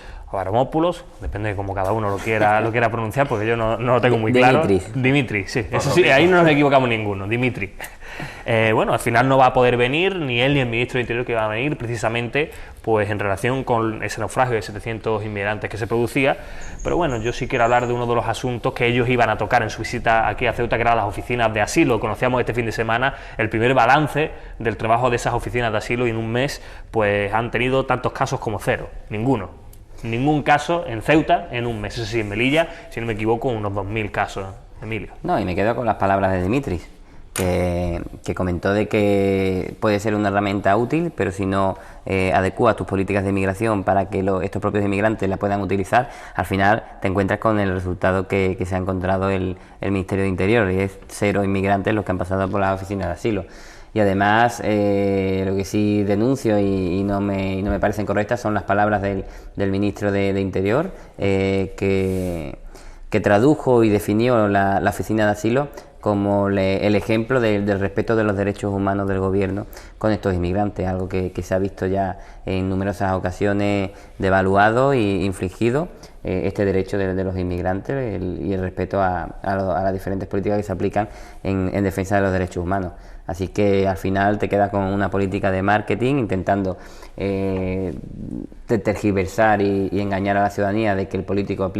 depende de cómo cada uno lo quiera pronunciar, porque yo no lo tengo muy claro. Dimitri, sí, eso sí, ahí no nos equivocamos ninguno, Dimitri. Bueno, al final no va a poder venir, ni él ni el ministro de Interior, que va a venir precisamente pues en relación con ese naufragio de 700 inmigrantes que se producía. Pero bueno, yo sí quiero hablar de uno de los asuntos que ellos iban a tocar en su visita aquí a Ceuta, que eran las oficinas de asilo. Conocíamos este fin de semana el primer balance del trabajo de esas oficinas de asilo, y en un mes pues han tenido tantos casos como cero, ningún caso en Ceuta en un mes. Eso sí, en Melilla, si no me equivoco, unos 2000 casos, Emilio. No, y me quedo con las palabras de Dimitris, que comentó de que puede ser una herramienta útil, pero si no adecúas tus políticas de inmigración para que estos propios inmigrantes la puedan utilizar, al final te encuentras con el resultado que se ha encontrado el Ministerio de Interior, y es 0 inmigrantes los que han pasado por las oficinas de asilo. Y además, lo que sí denuncio y no me parecen correctas son las palabras del ministro de Interior, que tradujo y definió la oficina de asilo como el ejemplo del respeto de los derechos humanos del gobierno con estos inmigrantes, algo que se ha visto ya en numerosas ocasiones devaluado e infligido, este derecho de los inmigrantes y el respeto a las diferentes políticas que se aplican en defensa de los derechos humanos. Así que al final te quedas con una política de marketing intentando tergiversar y engañar a la ciudadanía de que el político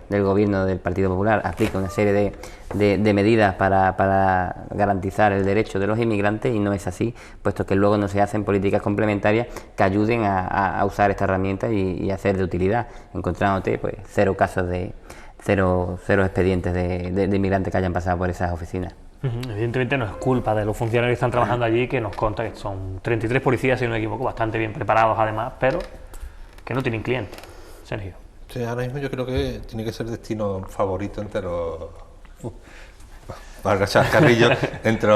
del gobierno del Partido Popular aplica una serie de medidas para garantizar el derecho de los inmigrantes, y no es así, puesto que luego no se hacen políticas complementarias que ayuden a usar esta herramienta y a ser de utilidad, encontrándote pues cero expedientes de inmigrantes que hayan pasado por esas oficinas. Evidentemente no es culpa de los funcionarios que están trabajando allí, que nos consta que son 33 policías, si no me equivoco, bastante bien preparados además, pero que no tienen clientes. Sergio. Sí, ahora mismo yo creo que tiene que ser destino favorito entre los... valga chascarrillo, entre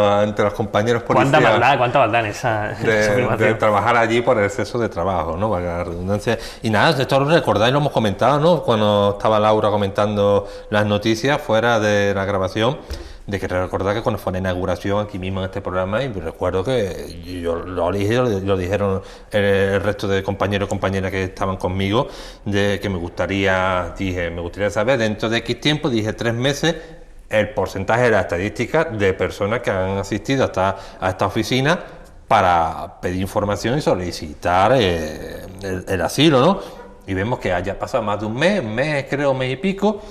los compañeros policías. ¿Cuánta maldad en esa de trabajar allí por el exceso de trabajo, ¿no? Valga la redundancia. Y nada, esto lo recordáis, lo hemos comentado, ¿no? Cuando estaba Laura comentando las noticias fuera de la grabación, de que recordar que cuando fue la inauguración aquí mismo en este programa, y recuerdo que yo lo dijeron el resto de compañeros y compañeras que estaban conmigo, de que me gustaría saber dentro de X tiempo, dije 3 meses, el porcentaje de la estadística de personas que han asistido a esta oficina para pedir información y solicitar el asilo, ¿no? Y vemos que haya pasado más de un mes creo, mes y pico,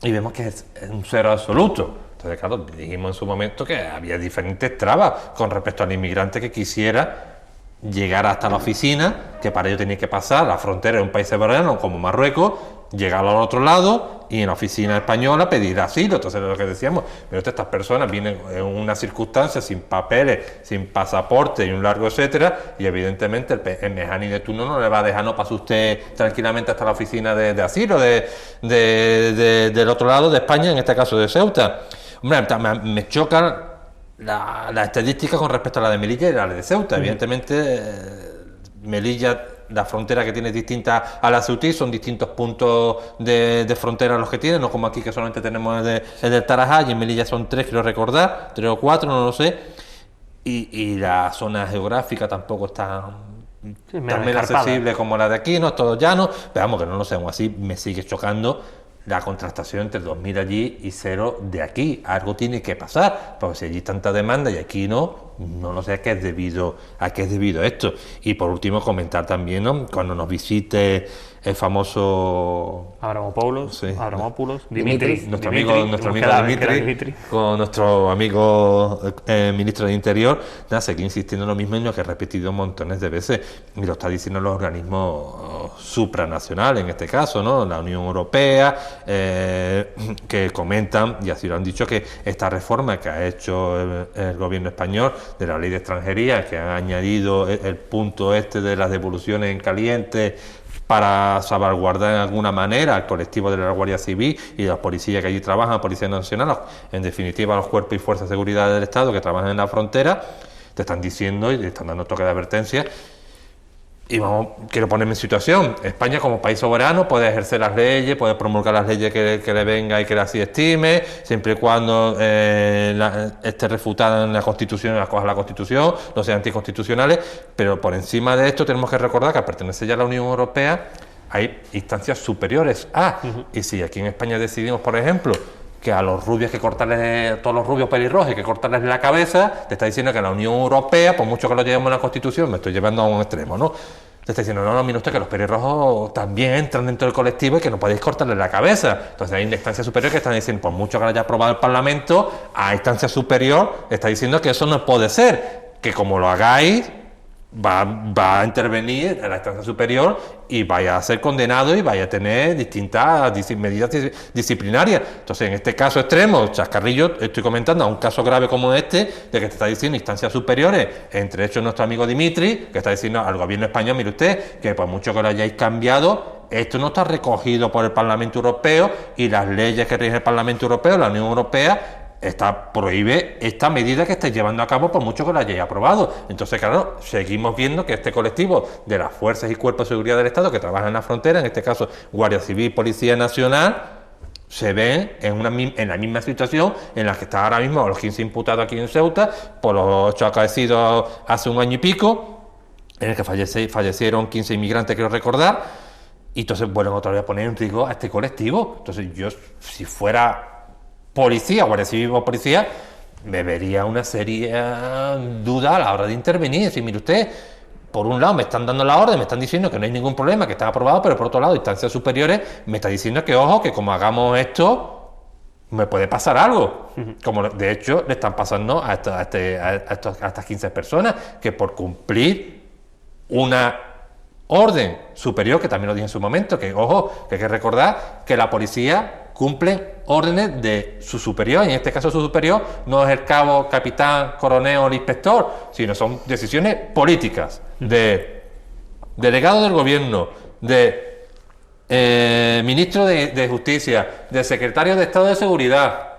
y vemos que es un cero absoluto. Entonces, claro, dijimos en su momento que había diferentes trabas con respecto al inmigrante que quisiera llegar hasta la oficina, que para ello tenía que pasar la frontera de un país soberano como Marruecos, llegar al otro lado y en la oficina española pedir asilo. Entonces es lo que decíamos, pero estas personas vienen en una circunstancia sin papeles, sin pasaporte y un largo etcétera, y evidentemente el mejani de turno no le va a dejar, no pase usted tranquilamente hasta la oficina de asilo del otro lado de España, en este caso de Ceuta. Hombre, me choca la estadística con respecto a la de Melilla y la de Ceuta. Evidentemente Melilla, la frontera que tiene es distinta a la ceutí, son distintos puntos de frontera los que tiene, no como aquí que solamente tenemos el del Tarajá, y en Melilla son 3, quiero recordar, 3 o 4, no lo sé, y la zona geográfica tampoco está tan accesible como la de aquí, no es todo llano, pero vamos, que no lo sé, aún así me sigue chocando la contrastación entre 2.000 allí y 0 de aquí. Algo tiene que pasar, porque si allí tanta demanda y aquí no lo sé a qué es debido esto. Y por último comentar también, ¿no?, cuando nos visite el famoso Avramopoulos, sí, Dimitri, nuestro amigo Dimitri, con nuestro amigo ministro de Interior, seguir insistiendo en lo mismo, en lo que he repetido montones de veces, y lo está diciendo los organismos supranacionales, en este caso, ¿no?, la Unión Europea, que comentan, y así lo han dicho, que esta reforma que ha hecho el gobierno español de la ley de extranjería, que han añadido el punto de las devoluciones en caliente para salvaguardar en alguna manera al colectivo de la Guardia Civil y de los policías que allí trabajan, Policía Nacional, en definitiva los cuerpos y fuerzas de seguridad del Estado que trabajan en la frontera, te están diciendo y te están dando toque de advertencia. Y quiero ponerme en situación. España, como país soberano, puede ejercer las leyes, puede promulgar las leyes que le venga y que así estime, siempre y cuando esté refutada en la Constitución, acoja la Constitución, no sean anticonstitucionales, pero por encima de esto tenemos que recordar que al pertenecer ya a la Unión Europea hay instancias superiores a, y si aquí en España decidimos, por ejemplo, que a los rubios hay que cortarles, todos los rubios pelirrojos hay que cortarles la cabeza, te está diciendo que la Unión Europea, por mucho que lo llevemos en la Constitución, me estoy llevando a un extremo, ¿no?, te está diciendo, no, mire usted que los pelirrojos también entran dentro del colectivo y que no podéis cortarles la cabeza. Entonces hay una instancia superior que están diciendo, por mucho que lo haya aprobado el Parlamento, a instancia superior está diciendo que eso no puede ser, que como lo hagáis va a intervenir en la instancia superior y vaya a ser condenado y vaya a tener distintas medidas disciplinarias. Entonces, en este caso extremo, chascarrillo, estoy comentando a un caso grave como este, de que te está diciendo instancias superiores, entre hechos nuestro amigo Dimitri, que está diciendo al gobierno español, mire usted, que por mucho que lo hayáis cambiado, esto no está recogido por el Parlamento Europeo y las leyes que rigen el Parlamento Europeo, la Unión Europea, prohíbe esta medida que estáis llevando a cabo por mucho que lo hayáis aprobado. Entonces, claro, seguimos viendo que este colectivo de las fuerzas y cuerpos de seguridad del Estado que trabajan en la frontera, en este caso Guardia Civil, Policía Nacional, se ven en la misma situación en la que está ahora mismo los 15 imputados aquí en Ceuta por los hechos acaecidos hace un año y pico, en el que fallecieron 15 inmigrantes, quiero recordar, y entonces vuelven otra vez a poner en riesgo a este colectivo. Entonces yo, si fuera policía, Guardia Civil o policía, me vería una seria duda a la hora de intervenir. Es decir, mire usted, por un lado me están dando la orden, me están diciendo que no hay ningún problema, que está aprobado, pero por otro lado, instancias superiores me está diciendo que, ojo, que como hagamos esto, me puede pasar algo. Como de hecho le están pasando a estas 15 personas, que por cumplir una orden superior, que también lo dije en su momento, que, ojo, que hay que recordar que la policía cumple órdenes de su superior, y en este caso su superior no es el cabo, capitán, coronel o el inspector, sino son decisiones políticas de delegado del gobierno, de ministro de Justicia, de secretario de Estado de Seguridad.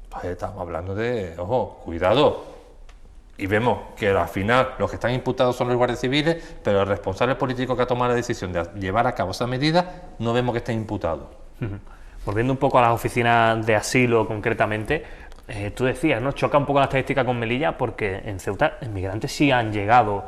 Pues estamos hablando de, ojo, cuidado. Y vemos que al final los que están imputados son los guardias civiles, pero el responsable político que ha tomado la decisión de llevar a cabo esa medida no vemos que esté imputado. Volviendo un poco a las oficinas de asilo concretamente, tú decías, ¿no?, choca un poco la estadística con Melilla porque en Ceuta inmigrantes sí han llegado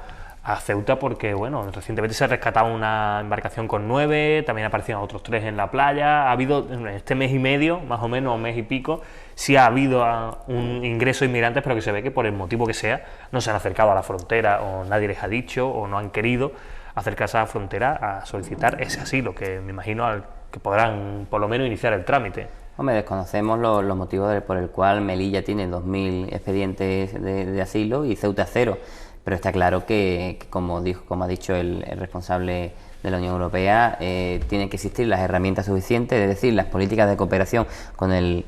a Ceuta porque, bueno, recientemente se rescataba una embarcación con 9, también aparecían otros 3 en la playa. Ha habido, en este mes y medio, más o menos, mes y pico, sí ha habido un ingreso de inmigrantes, pero que se ve que por el motivo que sea no se han acercado a la frontera, o nadie les ha dicho, o no han querido acercarse a la frontera a solicitar ese asilo, que me imagino que podrán por lo menos iniciar el trámite. Hombre, desconocemos los motivos por el cual Melilla tiene 2.000 expedientes de asilo y Ceuta 0. Pero está claro que como ha dicho el responsable de la Unión Europea, tienen que existir las herramientas suficientes, es decir, las políticas de cooperación con el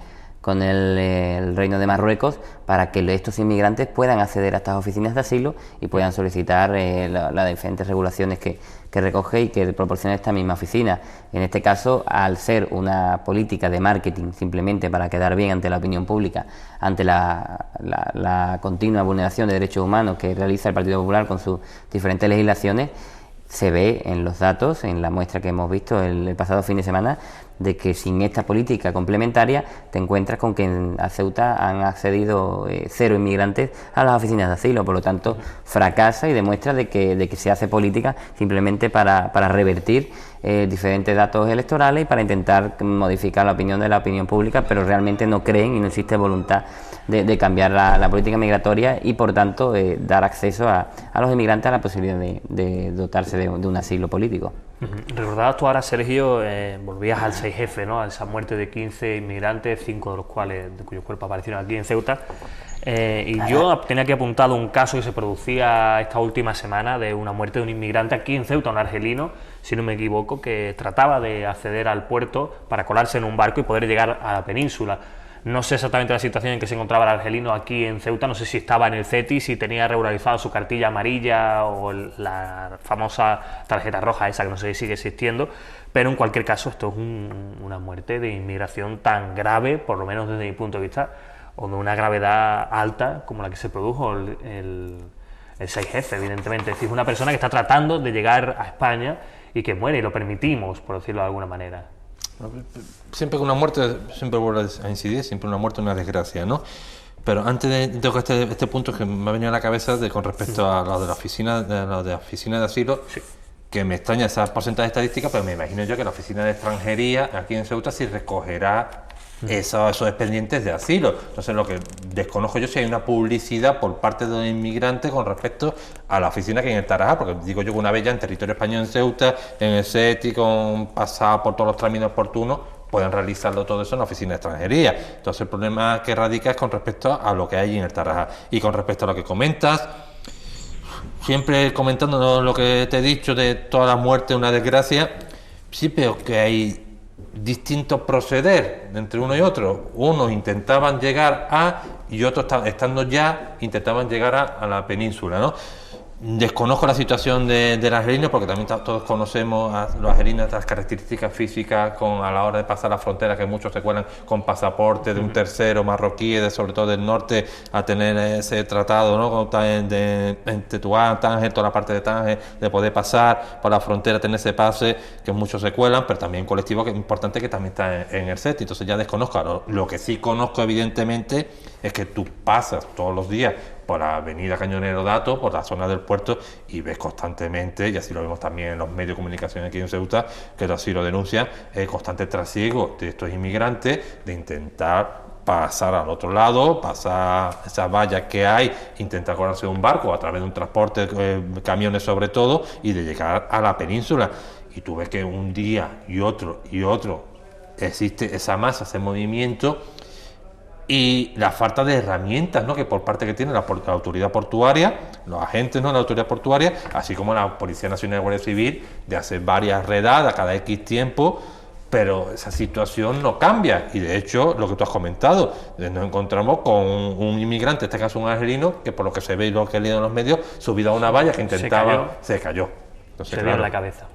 Reino de Marruecos, para que estos inmigrantes puedan acceder a estas oficinas de asilo y puedan solicitar las diferentes regulaciones que recoge y que proporciona esta misma oficina. En este caso, al ser una política de marketing simplemente para quedar bien ante la opinión pública, ante la continua vulneración de derechos humanos que realiza el Partido Popular con sus diferentes legislaciones, se ve en los datos, en la muestra que hemos visto el pasado fin de semana, de que sin esta política complementaria te encuentras con que a Ceuta han accedido 0 inmigrantes a las oficinas de asilo. Por lo tanto, fracasa y demuestra de que se hace política simplemente para revertir diferentes datos electorales y para intentar modificar la opinión de la opinión pública, pero realmente no creen y no existe voluntad de cambiar la política migratoria y, por tanto, dar acceso a los inmigrantes a la posibilidad de dotarse de un asilo político. Recordabas tú ahora, Sergio, volvías al 6F, ¿no? A esa muerte de 15 inmigrantes, 5 de los cuales, de cuyos cuerpos aparecieron aquí en Ceuta. Y yo tenía aquí apuntado un caso que se producía esta última semana de una muerte de un inmigrante aquí en Ceuta, un argelino, si no me equivoco, que trataba de acceder al puerto para colarse en un barco y poder llegar a la península. No sé exactamente la situación en que se encontraba el argelino aquí en Ceuta, no sé si estaba en el CETI, si tenía regularizado su cartilla amarilla o la famosa tarjeta roja esa que no sé si sigue existiendo, pero en cualquier caso esto es una muerte de inmigración tan grave, por lo menos desde mi punto de vista, o de una gravedad alta como la que se produjo el 6F, evidentemente. Es decir, una persona que está tratando de llegar a España y que muere, y lo permitimos, por decirlo de alguna manera. Siempre que una muerte, siempre vuelve a incidir, siempre una muerte es una desgracia, ¿no? Pero antes de tocar este punto que me ha venido a la cabeza con respecto a lo de la oficina de asilo, sí, que me extraña esa porcentaje estadística, pero me imagino yo que la oficina de extranjería aquí en Ceuta sí recogerá esos expedientes de asilo. Entonces, lo que desconozco yo si hay una publicidad por parte de los inmigrantes con respecto a la oficina que hay en el Tarajal, porque digo yo que una vez ya en territorio español en Ceuta, en el CETI, con pasado por todos los trámites oportunos, pueden realizarlo todo eso en la oficina de extranjería. Entonces, el problema que radica es con respecto a lo que hay en el Tarajal. Y con respecto a lo que comentas, siempre comentando lo que te he dicho de toda la muerte, una desgracia, sí veo que hay distintos proceder entre uno y otro. Unos intentaban llegar y otros, estando ya, intentaban llegar a la península, ¿no? Desconozco la situación del argelino, porque también todos conocemos a los argelinos, estas características físicas a la hora de pasar la frontera, que muchos se cuelan con pasaporte de un tercero marroquí, sobre todo del norte, a tener ese tratado, ¿no? Entre Tánger, toda la parte de Tánger, de poder pasar por la frontera, tener ese pase, que muchos se cuelan, pero también un colectivo que es importante que también está en el CETI. Entonces ya desconozco. Lo que sí conozco, evidentemente, es que tú pasas todos los días por la avenida Cañonero Dato, por la zona del puerto, y ves constantemente, y así lo vemos también en los medios de comunicación aquí en Ceuta, que así lo denuncian, el constante trasiego de estos inmigrantes, de intentar pasar al otro lado, pasar esas vallas que hay, intentar colarse de un barco a través de un transporte, camiones sobre todo, y de llegar a la península. Y tú ves que un día y otro existe esa masa, ese movimiento, y la falta de herramientas, ¿no?, que por parte que tiene la autoridad portuaria, los agentes, ¿no?, de la autoridad portuaria, así como la Policía Nacional y Guardia Civil, de hacer varias redadas cada X tiempo, pero esa situación no cambia. Y de hecho, lo que tú has comentado, nos encontramos con un inmigrante, en este caso un argelino, que por lo que se ve y lo que he leído en los medios, subido a una valla que intentaba... Se cayó. Entonces, se dio en la cabeza.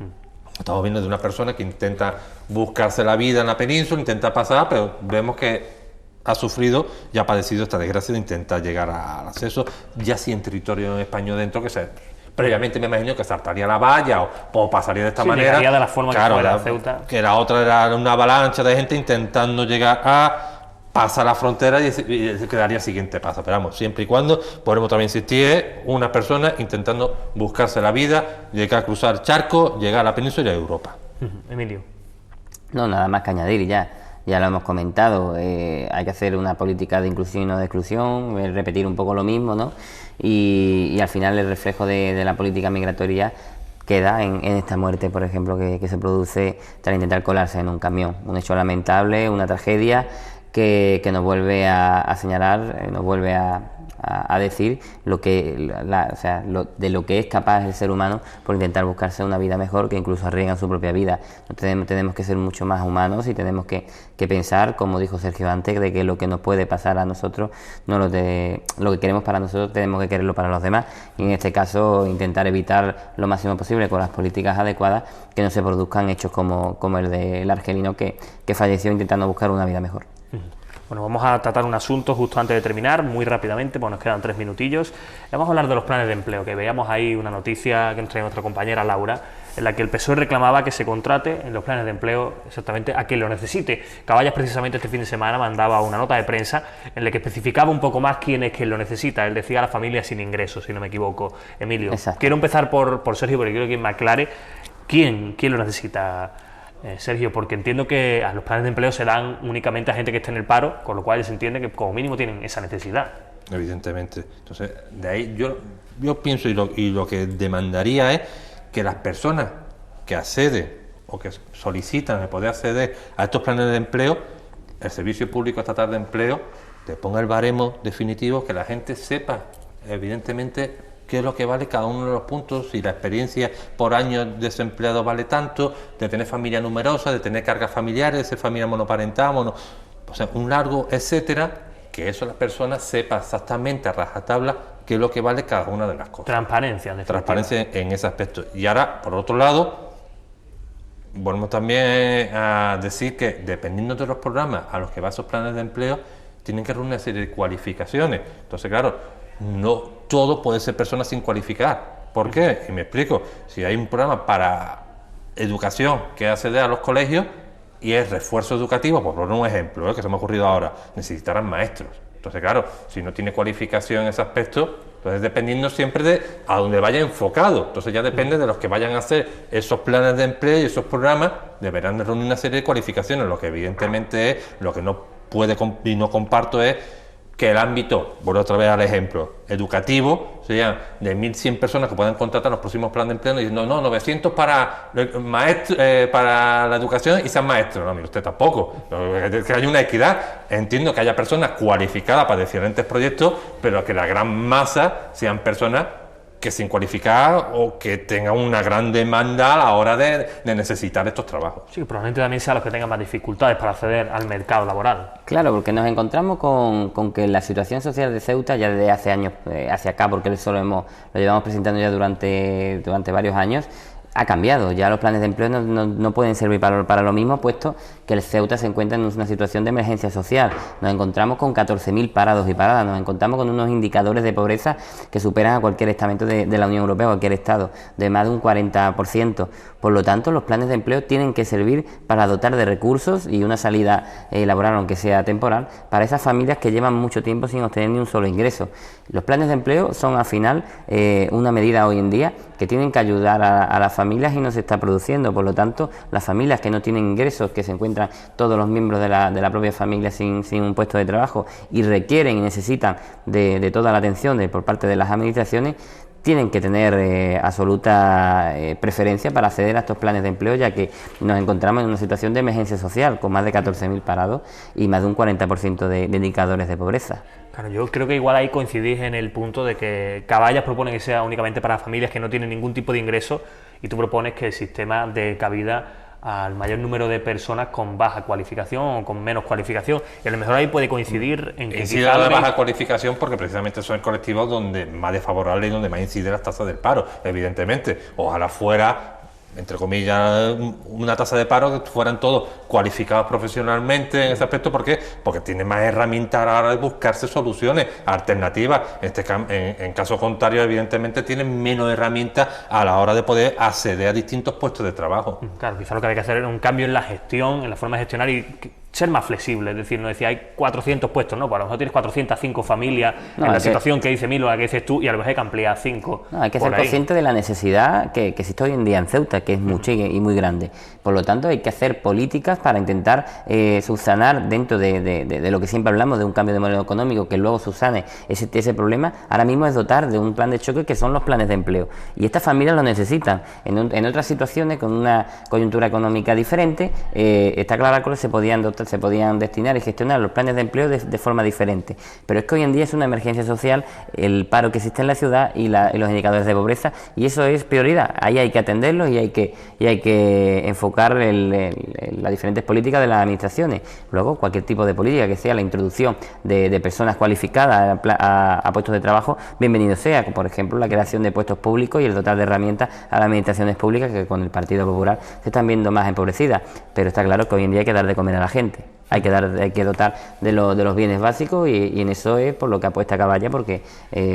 Estamos viendo de una persona que intenta buscarse la vida en la península, intenta pasar, pero vemos que ha sufrido y ha padecido esta desgracia de intentar llegar al acceso, ya si en territorio español dentro, que previamente me imagino que saltaría la valla o pasaría de esta manera. De la forma, claro, que fuera Ceuta. Que la otra era una avalancha de gente intentando llegar pasa la frontera y se quedaría el siguiente paso. Pero vamos, siempre y cuando, podemos también insistir, es una persona intentando buscarse la vida, llegar a cruzar charcos, llegar a la península y a Europa. Emilio. No, nada más que añadir, ya lo hemos comentado, hay que hacer una política de inclusión y no de exclusión, repetir un poco lo mismo, ¿no? Y al final el reflejo de la política migratoria queda en esta muerte, por ejemplo, que se produce tras intentar colarse en un camión. Un hecho lamentable, una tragedia que nos vuelve a señalar, nos vuelve a decir de lo que es capaz el ser humano por intentar buscarse una vida mejor, que incluso arriesgan su propia vida. Tenemos que ser mucho más humanos y tenemos que pensar, como dijo Sergio antes, de que lo que nos puede pasar a nosotros, lo que queremos para nosotros, tenemos que quererlo para los demás, y en este caso intentar evitar lo máximo posible con las políticas adecuadas que no se produzcan hechos como el del argelino que falleció intentando buscar una vida mejor. Bueno, vamos a tratar un asunto justo antes de terminar, muy rápidamente, pues nos quedan 3 minutillos. Vamos a hablar de los planes de empleo, que veíamos ahí una noticia que nos trae nuestra compañera Laura, en la que el PSOE reclamaba que se contrate en los planes de empleo exactamente a quien lo necesite. Caballas precisamente este fin de semana mandaba una nota de prensa en la que especificaba un poco más quién es quien lo necesita. Él decía a la familia sin ingresos, si no me equivoco. Emilio, exacto. Quiero empezar por Sergio, porque quiero que me aclare quién lo necesita. Sergio, porque entiendo que a los planes de empleo se dan únicamente a gente que esté en el paro, con lo cual se entiende que como mínimo tienen esa necesidad. Evidentemente. Entonces, de ahí yo pienso y lo que demandaría es que las personas que acceden o que solicitan el poder acceder a estos planes de empleo, el Servicio Público Estatal de Empleo le ponga el baremo definitivo, que la gente sepa, evidentemente, qué es lo que vale cada uno de los puntos, si la experiencia por año desempleado vale tanto, de tener familia numerosa, de tener cargas familiares, de ser familia monoparental, o sea, un largo, etcétera, que eso la persona sepa exactamente a rajatabla qué es lo que vale cada una de las cosas. Transparencia en ese aspecto. Y ahora, por otro lado, volvemos también a decir que dependiendo de los programas a los que van esos planes de empleo, tienen que reunir una serie de cualificaciones. Entonces, claro, no todo puede ser personas sin cualificar. ¿Por qué? Y me explico. Si hay un programa para educación que accede a los colegios y es refuerzo educativo, por poner un ejemplo, que se me ha ocurrido ahora, necesitarán maestros. Entonces, claro, si no tiene cualificación en ese aspecto, entonces dependiendo siempre de a dónde vaya enfocado. Entonces ya depende de los que vayan a hacer esos planes de empleo y esos programas, deberán de reunir una serie de cualificaciones. Lo que evidentemente es, lo que no puede y no comparto es que el ámbito, vuelvo otra vez al ejemplo, educativo, serían de 1.100 personas que puedan contratar los próximos planes de empleo, y dicen, no, 900 para la educación y sean maestros. No, mire usted, tampoco. Que haya una equidad. Entiendo que haya personas cualificadas para diferentes proyectos, pero que la gran masa sean personas que sin cualificar o que tengan una gran demanda a la hora de necesitar estos trabajos. Sí, probablemente también sean los que tengan más dificultades para acceder al mercado laboral. Claro, porque nos encontramos con que la situación social de Ceuta ya desde hace años hacia acá, porque eso lo llevamos presentando ya durante varios años, ha cambiado. Ya los planes de empleo no pueden servir para lo mismo, puesto que el Ceuta se encuentra en una situación de emergencia social. Nos encontramos con 14.000 parados y paradas, nos encontramos con unos indicadores de pobreza que superan a cualquier estamento de la Unión Europea, cualquier Estado, de más de un 40%. Por lo tanto, los planes de empleo tienen que servir para dotar de recursos y una salida laboral, aunque sea temporal, para esas familias que llevan mucho tiempo sin obtener ni un solo ingreso. Los planes de empleo son, al final, una medida hoy en día que tienen que ayudar a las familias y no se está produciendo. Por lo tanto, las familias que no tienen ingresos, que se encuentran todos los miembros de la propia familia sin un puesto de trabajo y requieren y necesitan de toda la atención por parte de las administraciones, tienen que tener absoluta preferencia para acceder a estos planes de empleo, ya que nos encontramos en una situación de emergencia social con más de 14.000 parados y más de un 40% de indicadores de pobreza. Claro, yo creo que igual ahí coincidís en el punto de que Caballas propone que sea únicamente para familias que no tienen ningún tipo de ingreso, y tú propones que el sistema dé cabida al mayor número de personas con baja cualificación o con menos cualificación, y a lo mejor ahí puede coincidir en que incide la baja cualificación, porque precisamente son colectivos donde más desfavorable y donde más incide las tasas del paro, evidentemente. Ojalá fuera, entre comillas, una tasa de paro que fueran todos cualificados profesionalmente en ese aspecto. ¿Por qué? Porque tienen más herramientas a la hora de buscarse soluciones alternativas. En caso contrario, evidentemente, tienen menos herramientas a la hora de poder acceder a distintos puestos de trabajo. Claro, quizá lo que hay que hacer es un cambio en la gestión, en la forma de gestionar, y ser más flexible, es decir, no decía hay 400 puestos, no, pues a lo mejor tienes 405 familias en la situación que dice Milo, la que dices tú, y a lo mejor hay que ampliar 5. No, hay que ser consciente de la necesidad que existe hoy en día en Ceuta, que es mucha y muy grande. Por lo tanto, hay que hacer políticas para intentar subsanar dentro de lo que siempre hablamos, de un cambio de modelo económico, que luego subsane ese problema. Ahora mismo es dotar de un plan de choque que son los planes de empleo. Y estas familias lo necesitan. En otras situaciones, con una coyuntura económica diferente, está claro que se podían destinar y gestionar los planes de empleo de forma diferente, pero es que hoy en día es una emergencia social el paro que existe en la ciudad y los indicadores de pobreza, y eso es prioridad. Ahí hay que atenderlos y hay que enfocar las diferentes políticas de las administraciones. Luego, cualquier tipo de política que sea la introducción de personas cualificadas a puestos de trabajo, bienvenido sea. Por ejemplo, la creación de puestos públicos y el dotar de herramientas a las administraciones públicas, que con el Partido Popular se están viendo más empobrecidas, pero está claro que hoy en día hay que dar de comer a la gente. Hay que dotar de los bienes básicos, y en eso es por lo que apuesta Caballa, porque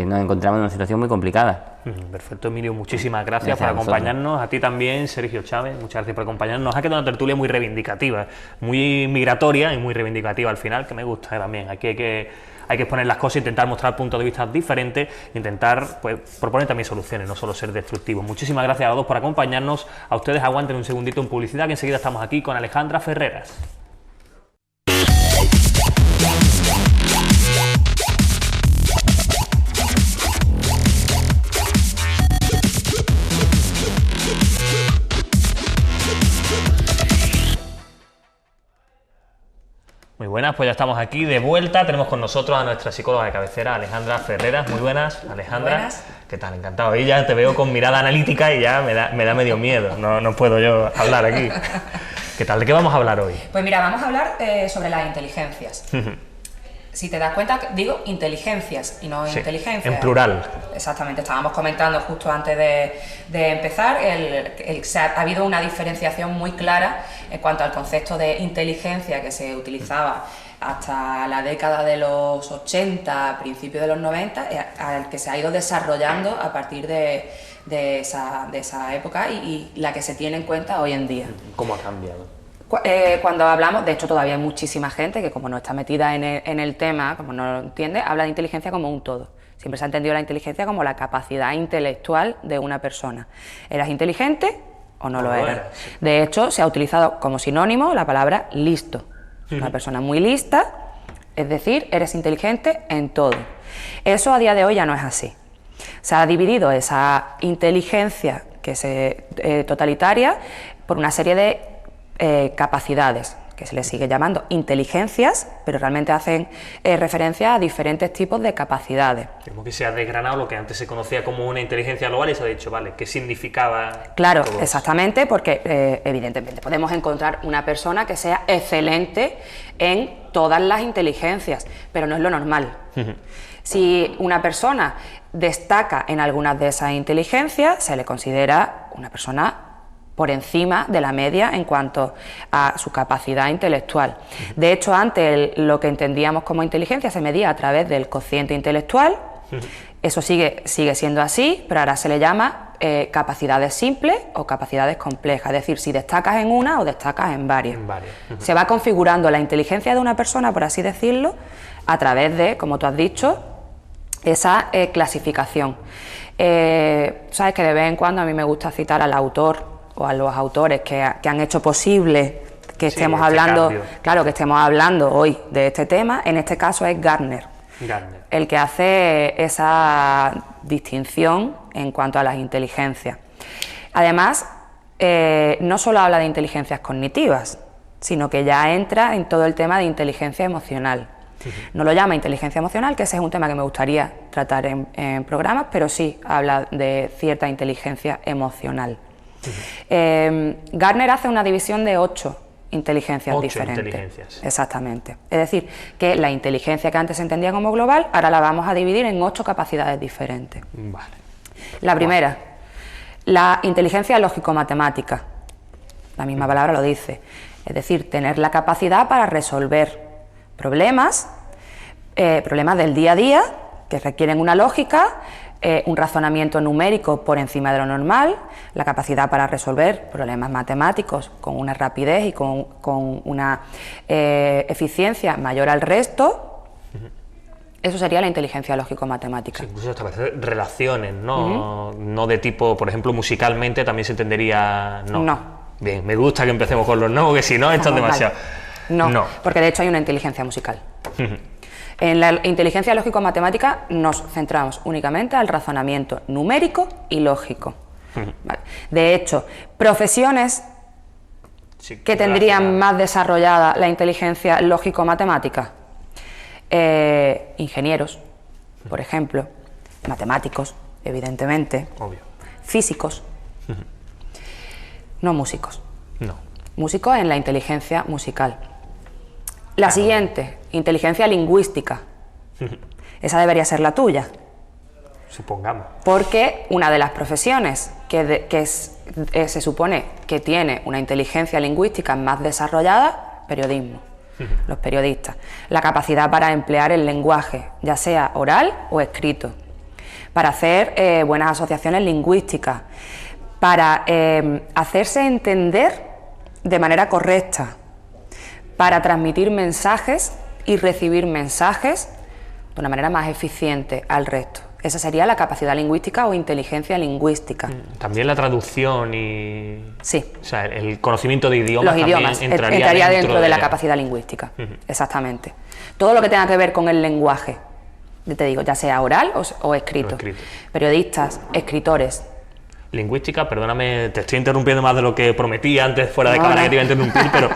nos encontramos en una situación muy complicada. Perfecto, Emilio, muchísimas gracias por acompañarnos. A ti también, Sergio Chávez, muchas gracias por acompañarnos. Nos ha quedado una tertulia muy reivindicativa, muy migratoria y muy reivindicativa al final, que me gusta también. Aquí hay que exponer las cosas, intentar mostrar puntos de vista diferentes, intentar proponer también soluciones, no solo ser destructivos. Muchísimas gracias a los dos por acompañarnos. A ustedes aguanten un segundito en publicidad, que enseguida estamos aquí con Alejandra Ferreras. Muy buenas, pues ya estamos aquí de vuelta. Tenemos con nosotros a nuestra psicóloga de cabecera, Alejandra Ferreras. Muy buenas, Alejandra. Buenas. ¿Qué tal? Encantado. Y ya te veo con mirada analítica y ya me da medio miedo. No puedo yo hablar aquí. ¿Qué tal? ¿De qué vamos a hablar hoy? Pues mira, vamos a hablar sobre las inteligencias. Si te das cuenta, digo inteligencias y no inteligencias. En plural. Exactamente, estábamos comentando justo antes de empezar, ha habido una diferenciación muy clara en cuanto al concepto de inteligencia que se utilizaba hasta la década de los 80, principios de los 90, al que se ha ido desarrollando a partir de esa época y la que se tiene en cuenta hoy en día. ¿Cómo ha cambiado? Cuando hablamos, de hecho todavía hay muchísima gente que, como no está metida en el tema, como no lo entiende, habla de inteligencia como un todo. Siempre se ha entendido la inteligencia como la capacidad intelectual de una persona. ¿Eras inteligente o no lo eras? De hecho, se ha utilizado como sinónimo la palabra listo. Una persona muy lista, es decir, eres inteligente en todo. Eso a día de hoy ya no es así. Se ha dividido esa inteligencia totalitaria por una serie de capacidades, que se les sigue llamando inteligencias, pero realmente hacen referencia a diferentes tipos de capacidades. Como que se ha desgranado lo que antes se conocía como una inteligencia global y se ha dicho, vale, ¿qué significaba? Claro, exactamente, porque evidentemente podemos encontrar una persona que sea excelente en todas las inteligencias, pero no es lo normal. Si una persona destaca en algunas de esas inteligencias, se le considera una persona por encima de la media en cuanto a su capacidad intelectual. De hecho, antes lo que entendíamos como inteligencia se medía a través del cociente intelectual. Eso sigue siendo así, pero ahora se le llama capacidades simples o capacidades complejas, es decir, si destacas en una o destacas en varias. Se va configurando la inteligencia de una persona, por así decirlo, a través de, como tú has dicho, esa clasificación. Sabes que de vez en cuando a mí me gusta citar al autor o a los autores que han hecho posible que estemos hablando, claro, que estemos hablando hoy de este tema. En este caso es Gardner, el que hace esa distinción en cuanto a las inteligencias. Además, no solo habla de inteligencias cognitivas, sino que ya entra en todo el tema de inteligencia emocional. No lo llama inteligencia emocional, que ese es un tema que me gustaría tratar en programas, pero sí habla de cierta inteligencia emocional. Gardner hace una división de 8 inteligencias diferentes. Exactamente. Es decir, que la inteligencia que antes se entendía como global, ahora la vamos a dividir en 8 capacidades diferentes. Vale. La primera, la inteligencia lógico-matemática. La misma palabra lo dice. Es decir, tener la capacidad para resolver problemas del día a día que requieren una lógica un razonamiento numérico por encima de lo normal, la capacidad para resolver problemas matemáticos con una rapidez y con una eficiencia mayor al resto. Eso sería la inteligencia lógico-matemática. Sí, incluso establecer relaciones, ¿no? No de tipo, por ejemplo, musicalmente también se entendería... No. Bien, me gusta que empecemos con los no, porque si no, esto es demasiado... No, porque de hecho hay una inteligencia musical. En la inteligencia lógico-matemática nos centramos únicamente al razonamiento numérico y lógico. Vale. De hecho, profesiones que tendrían más desarrollada la inteligencia lógico-matemática, ingenieros, por ejemplo, matemáticos, evidentemente, obvio, físicos, no músicos. No. Músicos en la inteligencia musical. La siguiente, inteligencia lingüística. Esa debería ser la tuya. Supongamos. Porque una de las profesiones se supone que tiene una inteligencia lingüística más desarrollada, periodismo. Los periodistas. La capacidad para emplear el lenguaje, ya sea oral o escrito. Para hacer buenas asociaciones lingüísticas. Para hacerse entender de manera correcta. Para transmitir mensajes y recibir mensajes de una manera más eficiente al resto. Esa sería la capacidad lingüística o inteligencia lingüística. También la traducción y... Sí. O sea, el conocimiento de idiomas. Los idiomas entraría dentro de la capacidad lingüística. Exactamente. Todo lo que tenga que ver con el lenguaje, te digo, ya sea oral o escrito. Periodistas, escritores. Lingüística, perdóname, te estoy interrumpiendo más de lo que prometí antes fuera de cámara que te iba a interrumpir, pero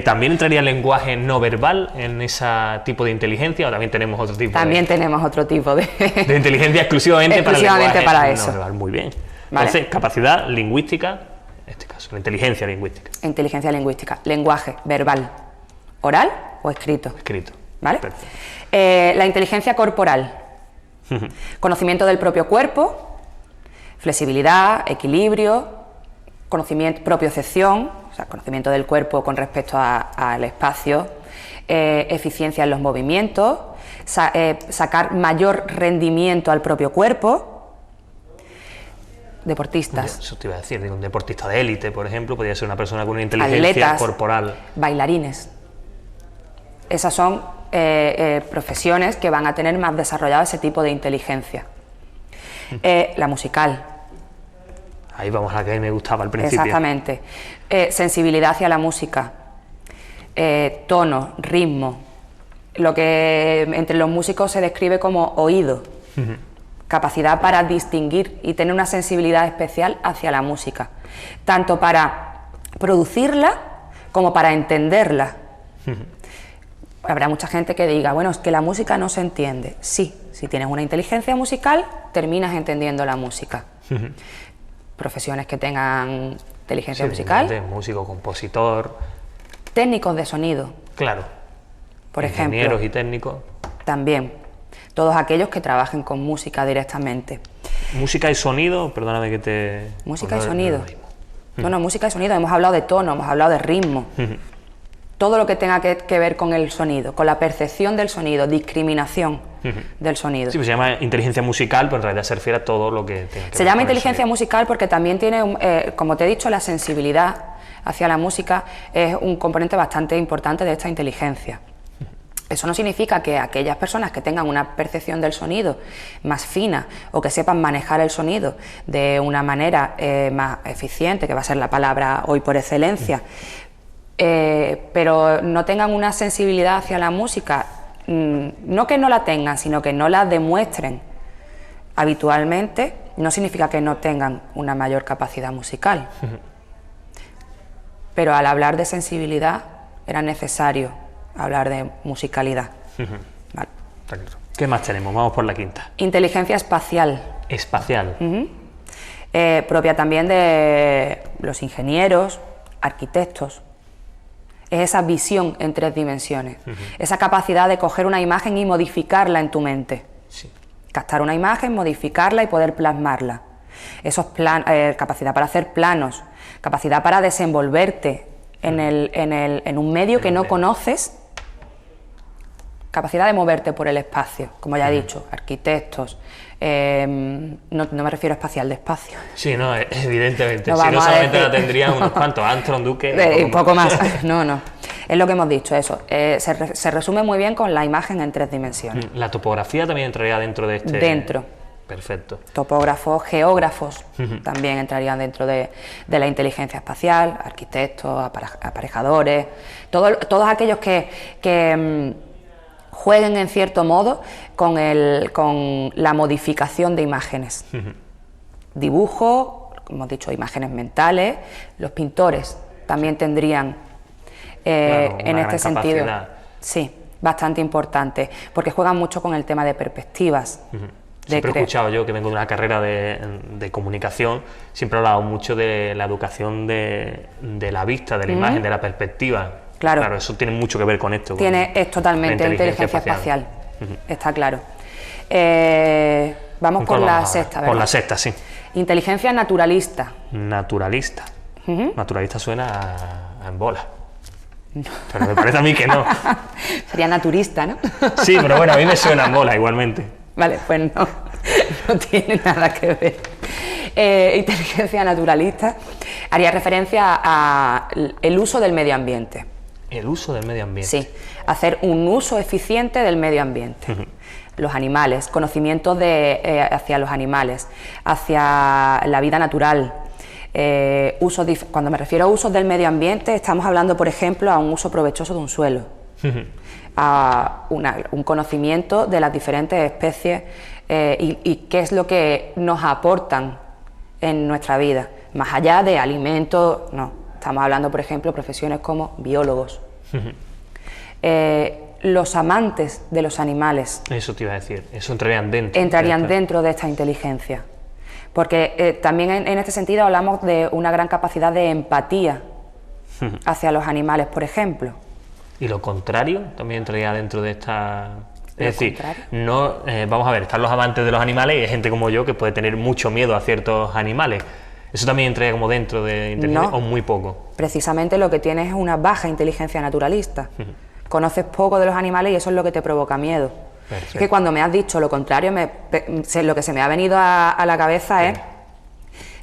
¿también entraría el lenguaje no verbal en ese tipo de inteligencia o también tenemos otro tipo? También tenemos otro tipo de inteligencia exclusivamente para el lenguaje para eso. No verbal. Muy bien. Vale. Entonces, capacidad lingüística, en este caso, la inteligencia lingüística. Inteligencia lingüística, lenguaje verbal, oral o escrito. Escrito. ¿Vale? La inteligencia corporal, conocimiento del propio cuerpo, flexibilidad, equilibrio, conocimiento, propiocepción, o sea, conocimiento del cuerpo con respecto al espacio, eficiencia en los movimientos, sacar mayor rendimiento al propio cuerpo. Deportistas. Eso te iba a decir, un deportista de élite, por ejemplo, podría ser una persona con una inteligencia atletas, corporal. Bailarines. Esas son profesiones que van a tener más desarrollado ese tipo de inteligencia. La musical. Ahí vamos a la que me gustaba al principio. Exactamente. Sensibilidad hacia la música, tono, ritmo, lo que entre los músicos se describe como oído, capacidad para distinguir y tener una sensibilidad especial hacia la música, tanto para producirla como para entenderla. Habrá mucha gente que diga, bueno, es que la música no se entiende. Sí, si tienes una inteligencia musical, terminas entendiendo la música. Profesiones que tengan inteligencia musical. Músico, compositor. Técnicos de sonido. Claro. Por ejemplo. Ingenieros y técnicos. También. Todos aquellos que trabajen con música directamente. Música y sonido, perdóname que te... Música y sonido. No, música y sonido. Hemos hablado de tono, hemos hablado de ritmo. Todo lo que tenga que ver con el sonido, con la percepción del sonido, discriminación del sonido. Sí, pues se llama inteligencia musical, pero en realidad se refiere a todo lo que tenga que ver. Se llama inteligencia musical porque también tiene, como te he dicho, la sensibilidad hacia la música es un componente bastante importante de esta inteligencia. Eso no significa que aquellas personas que tengan una percepción del sonido más fina o que sepan manejar el sonido de una manera más eficiente, que va a ser la palabra hoy por excelencia, pero no tengan una sensibilidad hacia la música, no que no la tengan, sino que no la demuestren habitualmente, no significa que no tengan una mayor capacidad musical. Pero al hablar de sensibilidad era necesario hablar de musicalidad. Vale. ¿Qué más tenemos? Vamos por la quinta. Inteligencia espacial. Espacial. Propia también de los ingenieros, arquitectos. Es esa visión en 3 dimensiones, esa capacidad de coger una imagen y modificarla en tu mente. Sí. Captar una imagen, modificarla y poder plasmarla. Capacidad para hacer planos, capacidad para desenvolverte en un medio que no conoces capacidad de moverte por el espacio, como ya he dicho, arquitectos, no me refiero a espacial, de espacio. Sí, no, evidentemente, No si no vamos a solamente decir- la tendrían unos cuantos, Armstrong, Duque... Un poco más, no, es lo que hemos dicho, eso, se resume muy bien con la imagen en 3 dimensiones. La topografía también entraría dentro de este... Dentro. Perfecto. Topógrafos, geógrafos también entrarían dentro de la inteligencia espacial, arquitectos, aparejadores, todos aquellos que jueguen en cierto modo con la modificación de imágenes. Dibujo, como hemos dicho, imágenes mentales, los pintores también tendrían en este sentido, sí, bastante importante, porque juegan mucho con el tema de perspectivas. Siempre he escuchado yo, que vengo de una carrera de comunicación, siempre he hablado mucho de la educación de la vista, de la imagen, de la perspectiva. Claro, eso tiene mucho que ver con esto. Es totalmente la inteligencia espacial. Está claro. Vamos con la sexta, ¿verdad? Con la sexta, sí. Inteligencia naturalista. Naturalista. Naturalista suena a embola. Pero me parece a mí que no. Sería naturista, ¿no? Sí, pero bueno, a mí me suena a embola igualmente. Vale, pues no tiene nada que ver. Inteligencia naturalista haría referencia al uso del medio ambiente. El uso del medio ambiente. Sí, hacer un uso eficiente del medio ambiente. Los animales, conocimientos hacia los animales, hacia la vida natural. Cuando me refiero a usos del medio ambiente, estamos hablando, por ejemplo, a un uso provechoso de un suelo. A un conocimiento de las diferentes especies y qué es lo que nos aportan en nuestra vida, más allá de alimentos, no, estamos hablando, por ejemplo, profesiones como biólogos, los amantes de los animales. Eso te iba a decir, eso entrarían dentro de esta inteligencia, porque también en este sentido hablamos de una gran capacidad de empatía hacia los animales, por ejemplo. ¿Y lo contrario también entraría dentro de esta...? Es decir, contrario. Vamos a ver, están los amantes de los animales y hay gente como yo que puede tener mucho miedo a ciertos animales. ¿Eso también entraría como dentro de inteligencia o muy poco? Precisamente lo que tienes es una baja inteligencia naturalista. Conoces poco de los animales y eso es lo que te provoca miedo. Perfecto. Es que cuando me has dicho lo contrario, lo que se me ha venido a la cabeza es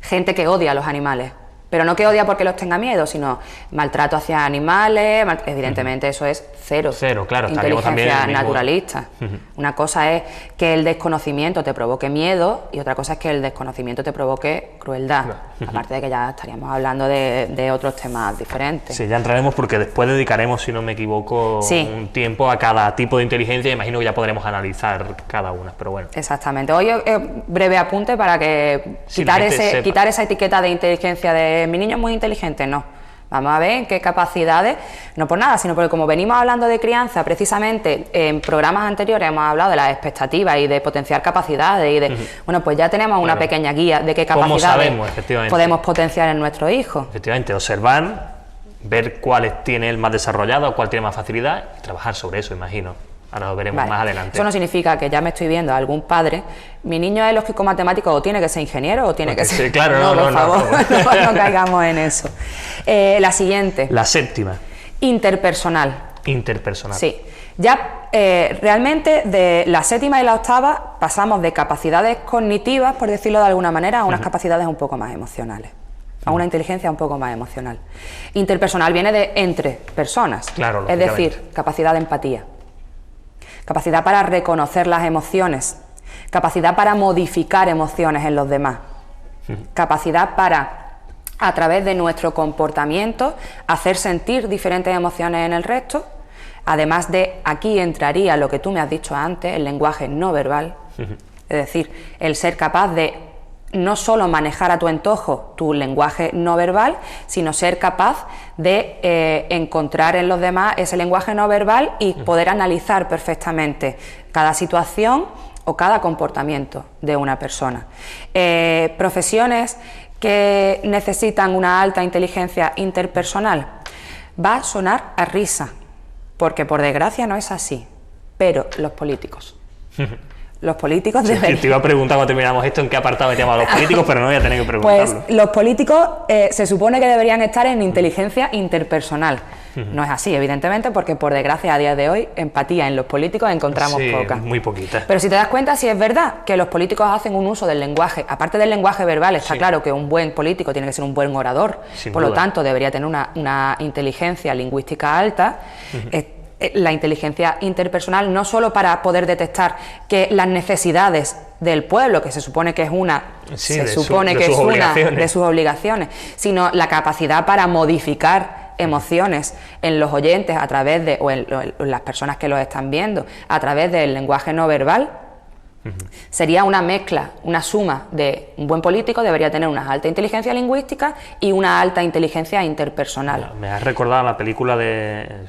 gente que odia a los animales. Pero no que odia porque los tenga miedo, sino maltrato hacia animales, evidentemente eso es cero. Cero, claro, inteligencia naturalista. Una cosa es que el desconocimiento te provoque miedo y otra cosa es que el desconocimiento te provoque crueldad. Aparte de que ya estaríamos hablando de otros temas diferentes. Sí, ya entraremos porque después dedicaremos, si no me equivoco, un tiempo a cada tipo de inteligencia. Imagino que ya podremos analizar cada una, pero bueno. Exactamente. Hoy breve apunte para que quitar esa etiqueta de inteligencia de mi niño es muy inteligente, no. Vamos a ver en qué capacidades, no por nada, sino porque como venimos hablando de crianza, precisamente en programas anteriores hemos hablado de las expectativas y de potenciar capacidades y de, bueno, pues ya tenemos una pequeña guía de qué capacidades podemos potenciar en nuestros hijos. Efectivamente, observar, ver cuáles tiene él más desarrollado, cuál tiene más facilidad y trabajar sobre eso, imagino. Ahora lo veremos más adelante. Eso no significa que ya me estoy viendo a algún padre, mi niño es lógico matemático o tiene que ser ingeniero o tiene que ser... Sí, claro, no, por favor, no caigamos en eso. La siguiente. La séptima. Interpersonal. Interpersonal. Sí. Ya realmente de la séptima y la octava pasamos de capacidades cognitivas, por decirlo de alguna manera, a unas capacidades un poco más emocionales. A una inteligencia un poco más emocional. Interpersonal viene de entre personas. Claro, es decir, capacidad de empatía. Capacidad para reconocer las emociones, capacidad para modificar emociones en los demás, capacidad para, a través de nuestro comportamiento, hacer sentir diferentes emociones en el resto, además de, aquí entraría lo que tú me has dicho antes, el lenguaje no verbal, es decir, el ser capaz de no solo manejar a tu antojo tu lenguaje no verbal, sino ser capaz de encontrar en los demás ese lenguaje no verbal y poder analizar perfectamente cada situación o cada comportamiento de una persona. Profesiones que necesitan una alta inteligencia interpersonal, va a sonar a risa, porque por desgracia no es así, pero los políticos. Los políticos Sí, deberían... te iba a preguntar cuando terminamos esto en qué apartado metíamos a los políticos, pero no voy a tener que preguntarlo. Pues los políticos se supone que deberían estar en inteligencia interpersonal. No es así, evidentemente, porque por desgracia a día de hoy empatía en los políticos encontramos poca. Muy poquita. Pero si te das cuenta, sí es verdad que los políticos hacen un uso del lenguaje, aparte del lenguaje verbal, está claro que un buen político tiene que ser un buen orador, por lo tanto debería tener una inteligencia lingüística alta. La inteligencia interpersonal no solo para poder detectar que las necesidades del pueblo, que se supone que es una de sus obligaciones, sino la capacidad para modificar emociones en los oyentes a través de, o en las personas que los están viendo, a través del lenguaje no verbal. Sería una mezcla, una suma de un buen político debería tener una alta inteligencia lingüística y una alta inteligencia interpersonal. Me has recordado la película de...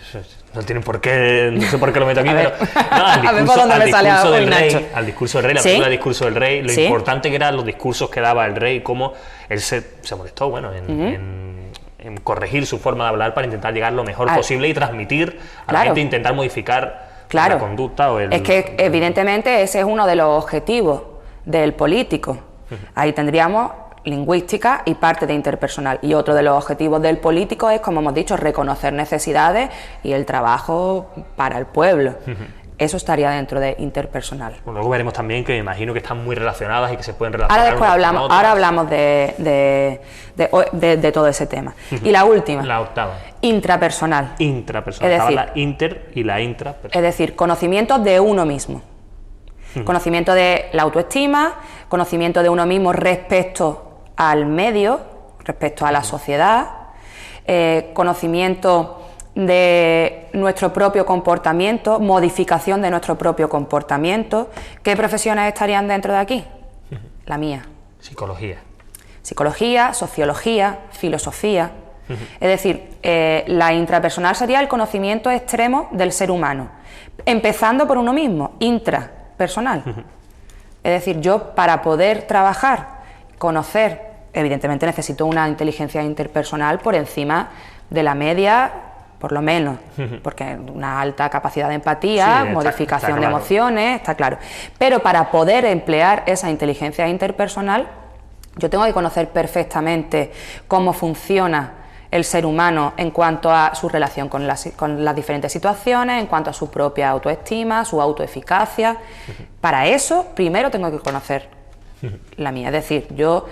No tienen por qué, no sé por qué lo meto aquí, pero... No, al discurso del rey, la película Discurso del Rey, lo importante que eran los discursos que daba el rey, cómo él se molestó, bueno, en corregir su forma de hablar para intentar llegar lo mejor posible y transmitir a la gente, intentar modificar la conducta o el... Es que evidentemente ese es uno de los objetivos del político. Ahí tendríamos lingüística y parte de interpersonal. Y otro de los objetivos del político es, como hemos dicho, reconocer necesidades y el trabajo para el pueblo. Eso estaría dentro de interpersonal. Bueno, luego veremos también que me imagino que están muy relacionadas y que se pueden relacionar. Ahora hablamos de todo ese tema. Y la última. La octava. Intrapersonal. Intrapersonal. Es decir, la inter y la intrapersonal. Es decir, conocimiento de uno mismo. Conocimiento de la autoestima, conocimiento de uno mismo respecto al medio, respecto a la sociedad, conocimiento de nuestro propio comportamiento, modificación de nuestro propio comportamiento. ¿Qué profesiones estarían dentro de aquí? La mía. Psicología. Psicología, sociología, filosofía. Es decir, la intrapersonal sería el conocimiento extremo del ser humano, empezando por uno mismo, intrapersonal. Es decir, yo para poder trabajar, conocer, evidentemente necesito una inteligencia interpersonal por encima de la media, por lo menos, porque una alta capacidad de empatía, modificación de emociones, está claro. Pero para poder emplear esa inteligencia interpersonal, yo tengo que conocer perfectamente cómo funciona el ser humano en cuanto a su relación con las diferentes situaciones, en cuanto a su propia autoestima, su autoeficacia. Para eso, primero tengo que conocer la mía. Es decir, yo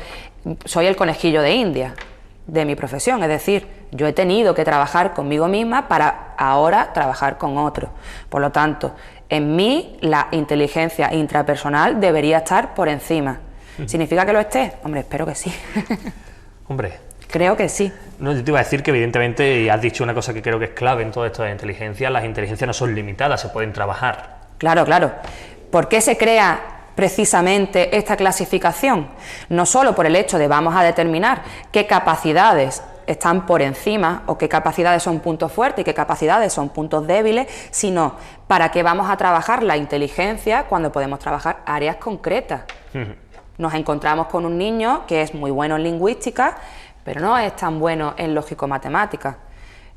soy el conejillo de India de mi profesión, es decir, yo he tenido que trabajar conmigo misma para ahora trabajar con otro. Por lo tanto, en mí la inteligencia intrapersonal debería estar por encima. ¿Significa que lo esté? Hombre, espero que sí. Hombre. Creo que sí. No, yo te iba a decir que evidentemente, y has dicho una cosa que creo que es clave en todo esto de inteligencia, las inteligencias no son limitadas, se pueden trabajar. Claro, claro. ¿Por qué se crea precisamente esta clasificación? No solo por el hecho de vamos a determinar qué capacidades están por encima o qué capacidades son puntos fuertes y qué capacidades son puntos débiles, sino para qué vamos a trabajar la inteligencia cuando podemos trabajar áreas concretas. Nos encontramos con un niño que es muy bueno en lingüística, pero no es tan bueno en lógico-matemática.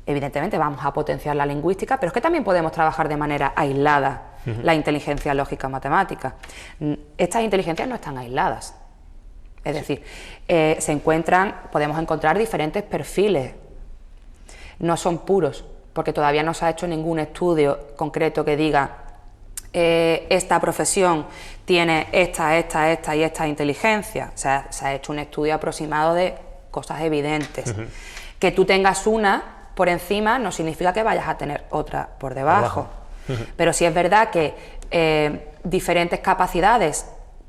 Evidentemente vamos a potenciar la lingüística, pero es que también podemos trabajar de manera aislada la inteligencia lógica-matemática. Estas inteligencias no están aisladas. Es decir, podemos encontrar diferentes perfiles. No son puros, porque todavía no se ha hecho ningún estudio concreto que diga esta profesión tiene esta y esta inteligencia. O sea, se ha hecho un estudio aproximado de cosas evidentes. Que tú tengas una por encima no significa que vayas a tener otra por debajo. Pero sí es verdad que diferentes capacidades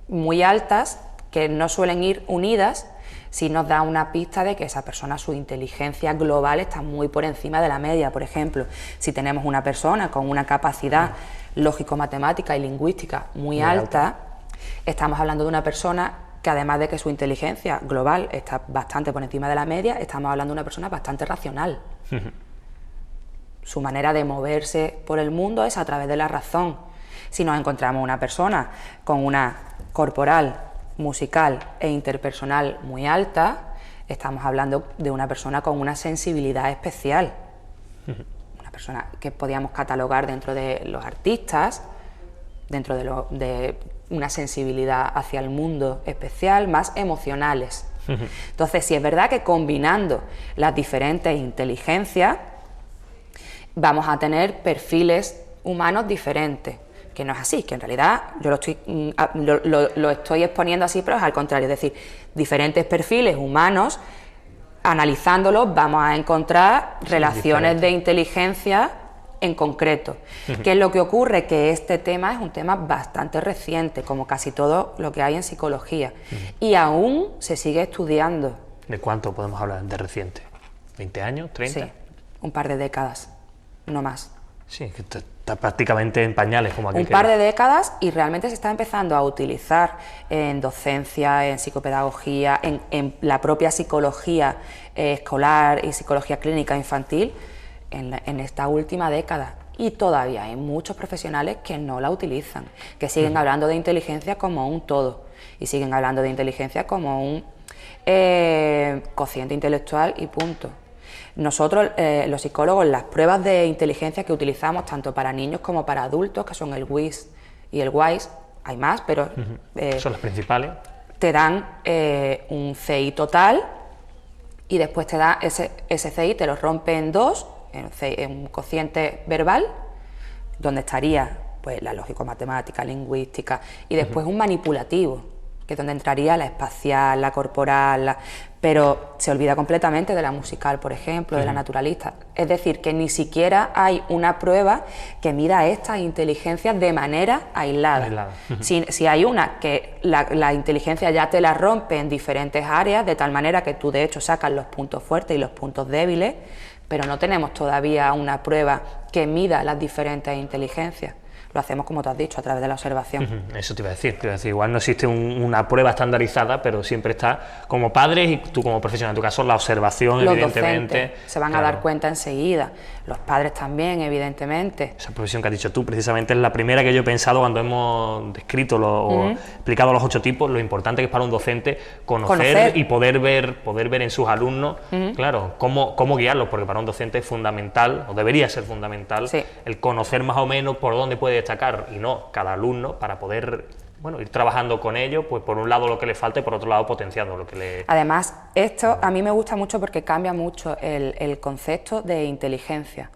muy altas que no suelen ir unidas, sí nos da una pista de que esa persona, su inteligencia global está muy por encima de la media. Por ejemplo, si tenemos una persona con una capacidad lógico-matemática y lingüística muy alta, estamos hablando de una persona que, además de que su inteligencia global está bastante por encima de la media, estamos hablando de una persona bastante racional. Su manera de moverse por el mundo es a través de la razón. Si nos encontramos una persona con una corporal, musical e interpersonal muy alta, estamos hablando de una persona con una sensibilidad especial. Una persona que podíamos catalogar dentro de los artistas, dentro de una sensibilidad hacia el mundo especial, más emocionales. Entonces, sí es verdad que combinando las diferentes inteligencias vamos a tener perfiles humanos diferentes, que no es así, que en realidad yo lo estoy exponiendo así, pero es al contrario, es decir, diferentes perfiles humanos, analizándolos vamos a encontrar relaciones de inteligencia en concreto. ¿Qué es lo que ocurre? Que este tema es un tema bastante reciente, como casi todo lo que hay en psicología, y aún se sigue estudiando. ¿De cuánto podemos hablar de reciente? ¿20 años? ¿30? Sí, un par de décadas, no más. Sí, que está prácticamente en pañales, como aquí. Un par de décadas, y realmente se está empezando a utilizar en docencia, en psicopedagogía, en la propia psicología escolar y psicología clínica infantil en esta última década. Y todavía hay muchos profesionales que no la utilizan, que siguen hablando de inteligencia como un todo, y siguen hablando de inteligencia como un cociente intelectual y punto. Nosotros, los psicólogos, las pruebas de inteligencia que utilizamos tanto para niños como para adultos, que son el WIS y el WISE, hay más, pero son las principales. Te dan un CI total y después te da ese CI, te lo rompe en dos, en un cociente verbal, donde estaría pues la lógico-matemática, lingüística, y después un manipulativo, que es donde entraría la espacial, la corporal, pero se olvida completamente de la musical, por ejemplo, de la naturalista. Es decir, que ni siquiera hay una prueba que mida estas inteligencias de manera aislada. Si hay una que la inteligencia ya te la rompe en diferentes áreas, de tal manera que tú de hecho sacas los puntos fuertes y los puntos débiles, pero no tenemos todavía una prueba que mida las diferentes inteligencias. Lo hacemos, como te has dicho, a través de la observación. Eso te iba a decir, igual no existe una prueba estandarizada, pero siempre está como padres y tú como profesional, en tu caso la observación, los evidentemente. Docentes se van a dar cuenta enseguida, los padres también, evidentemente. Esa profesión que has dicho tú, precisamente es la primera que yo he pensado cuando hemos descrito o explicado los 8 tipos, lo importante que es para un docente conocer y poder ver en sus alumnos, claro, cómo guiarlos, porque para un docente es fundamental, o debería ser fundamental, el conocer más o menos por dónde puede destacar y no cada alumno, para poder ir trabajando con ellos, pues por un lado lo que le falta y por otro lado potenciando lo que le... Además, esto a mí me gusta mucho porque cambia mucho el concepto de inteligencia.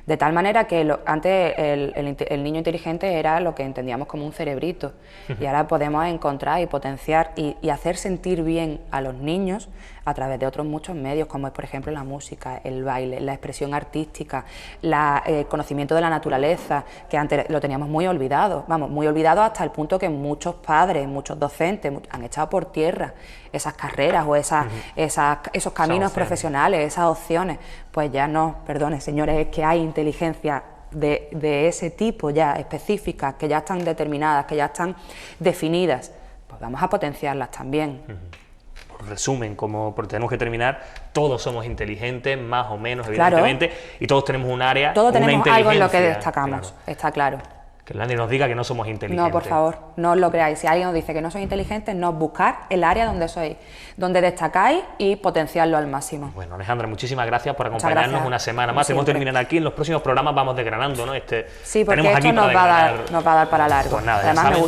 De tal manera que antes el niño inteligente era lo que entendíamos como un cerebrito, y ahora podemos encontrar y potenciar y hacer sentir bien a los niños a través de otros muchos medios, como es por ejemplo la música, el baile, la expresión artística, el conocimiento de la naturaleza, que antes lo teníamos muy olvidado, muy olvidado hasta el punto que muchos padres, muchos docentes han echado por tierra esas carreras o esos caminos profesionales, esas opciones. Pues ya no, perdone señores, es que hay inteligencia de ese tipo ya específicas, que ya están determinadas, que ya están definidas, pues vamos a potenciarlas también. Por resumen, porque tenemos que terminar, todos somos inteligentes, más o menos, evidentemente, y todos tenemos un área, todos tenemos algo en lo que destacamos, está claro. Que nadie nos diga que no somos inteligentes. No, por favor, no os lo creáis. Si alguien os dice que no sois inteligentes, no, buscar el área donde sois, donde destacáis y potenciarlo al máximo. Bueno, Alejandra, muchísimas gracias por acompañarnos una semana más. Tenemos que terminar aquí. En los próximos programas vamos desgranando, ¿no? Sí, porque esto nos va a dar para largo. Pues nada, además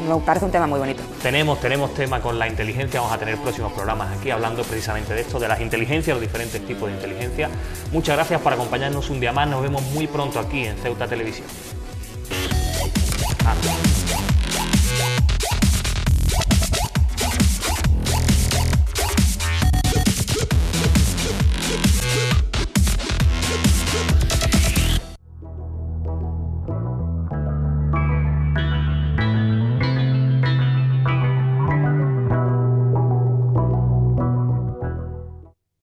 me parece un tema muy bonito. Tenemos tema con la inteligencia. Vamos a tener próximos programas aquí hablando precisamente de esto, de las inteligencias, los diferentes tipos de inteligencia. Muchas gracias por acompañarnos un día más. Nos vemos muy pronto aquí en Ceuta Televisión.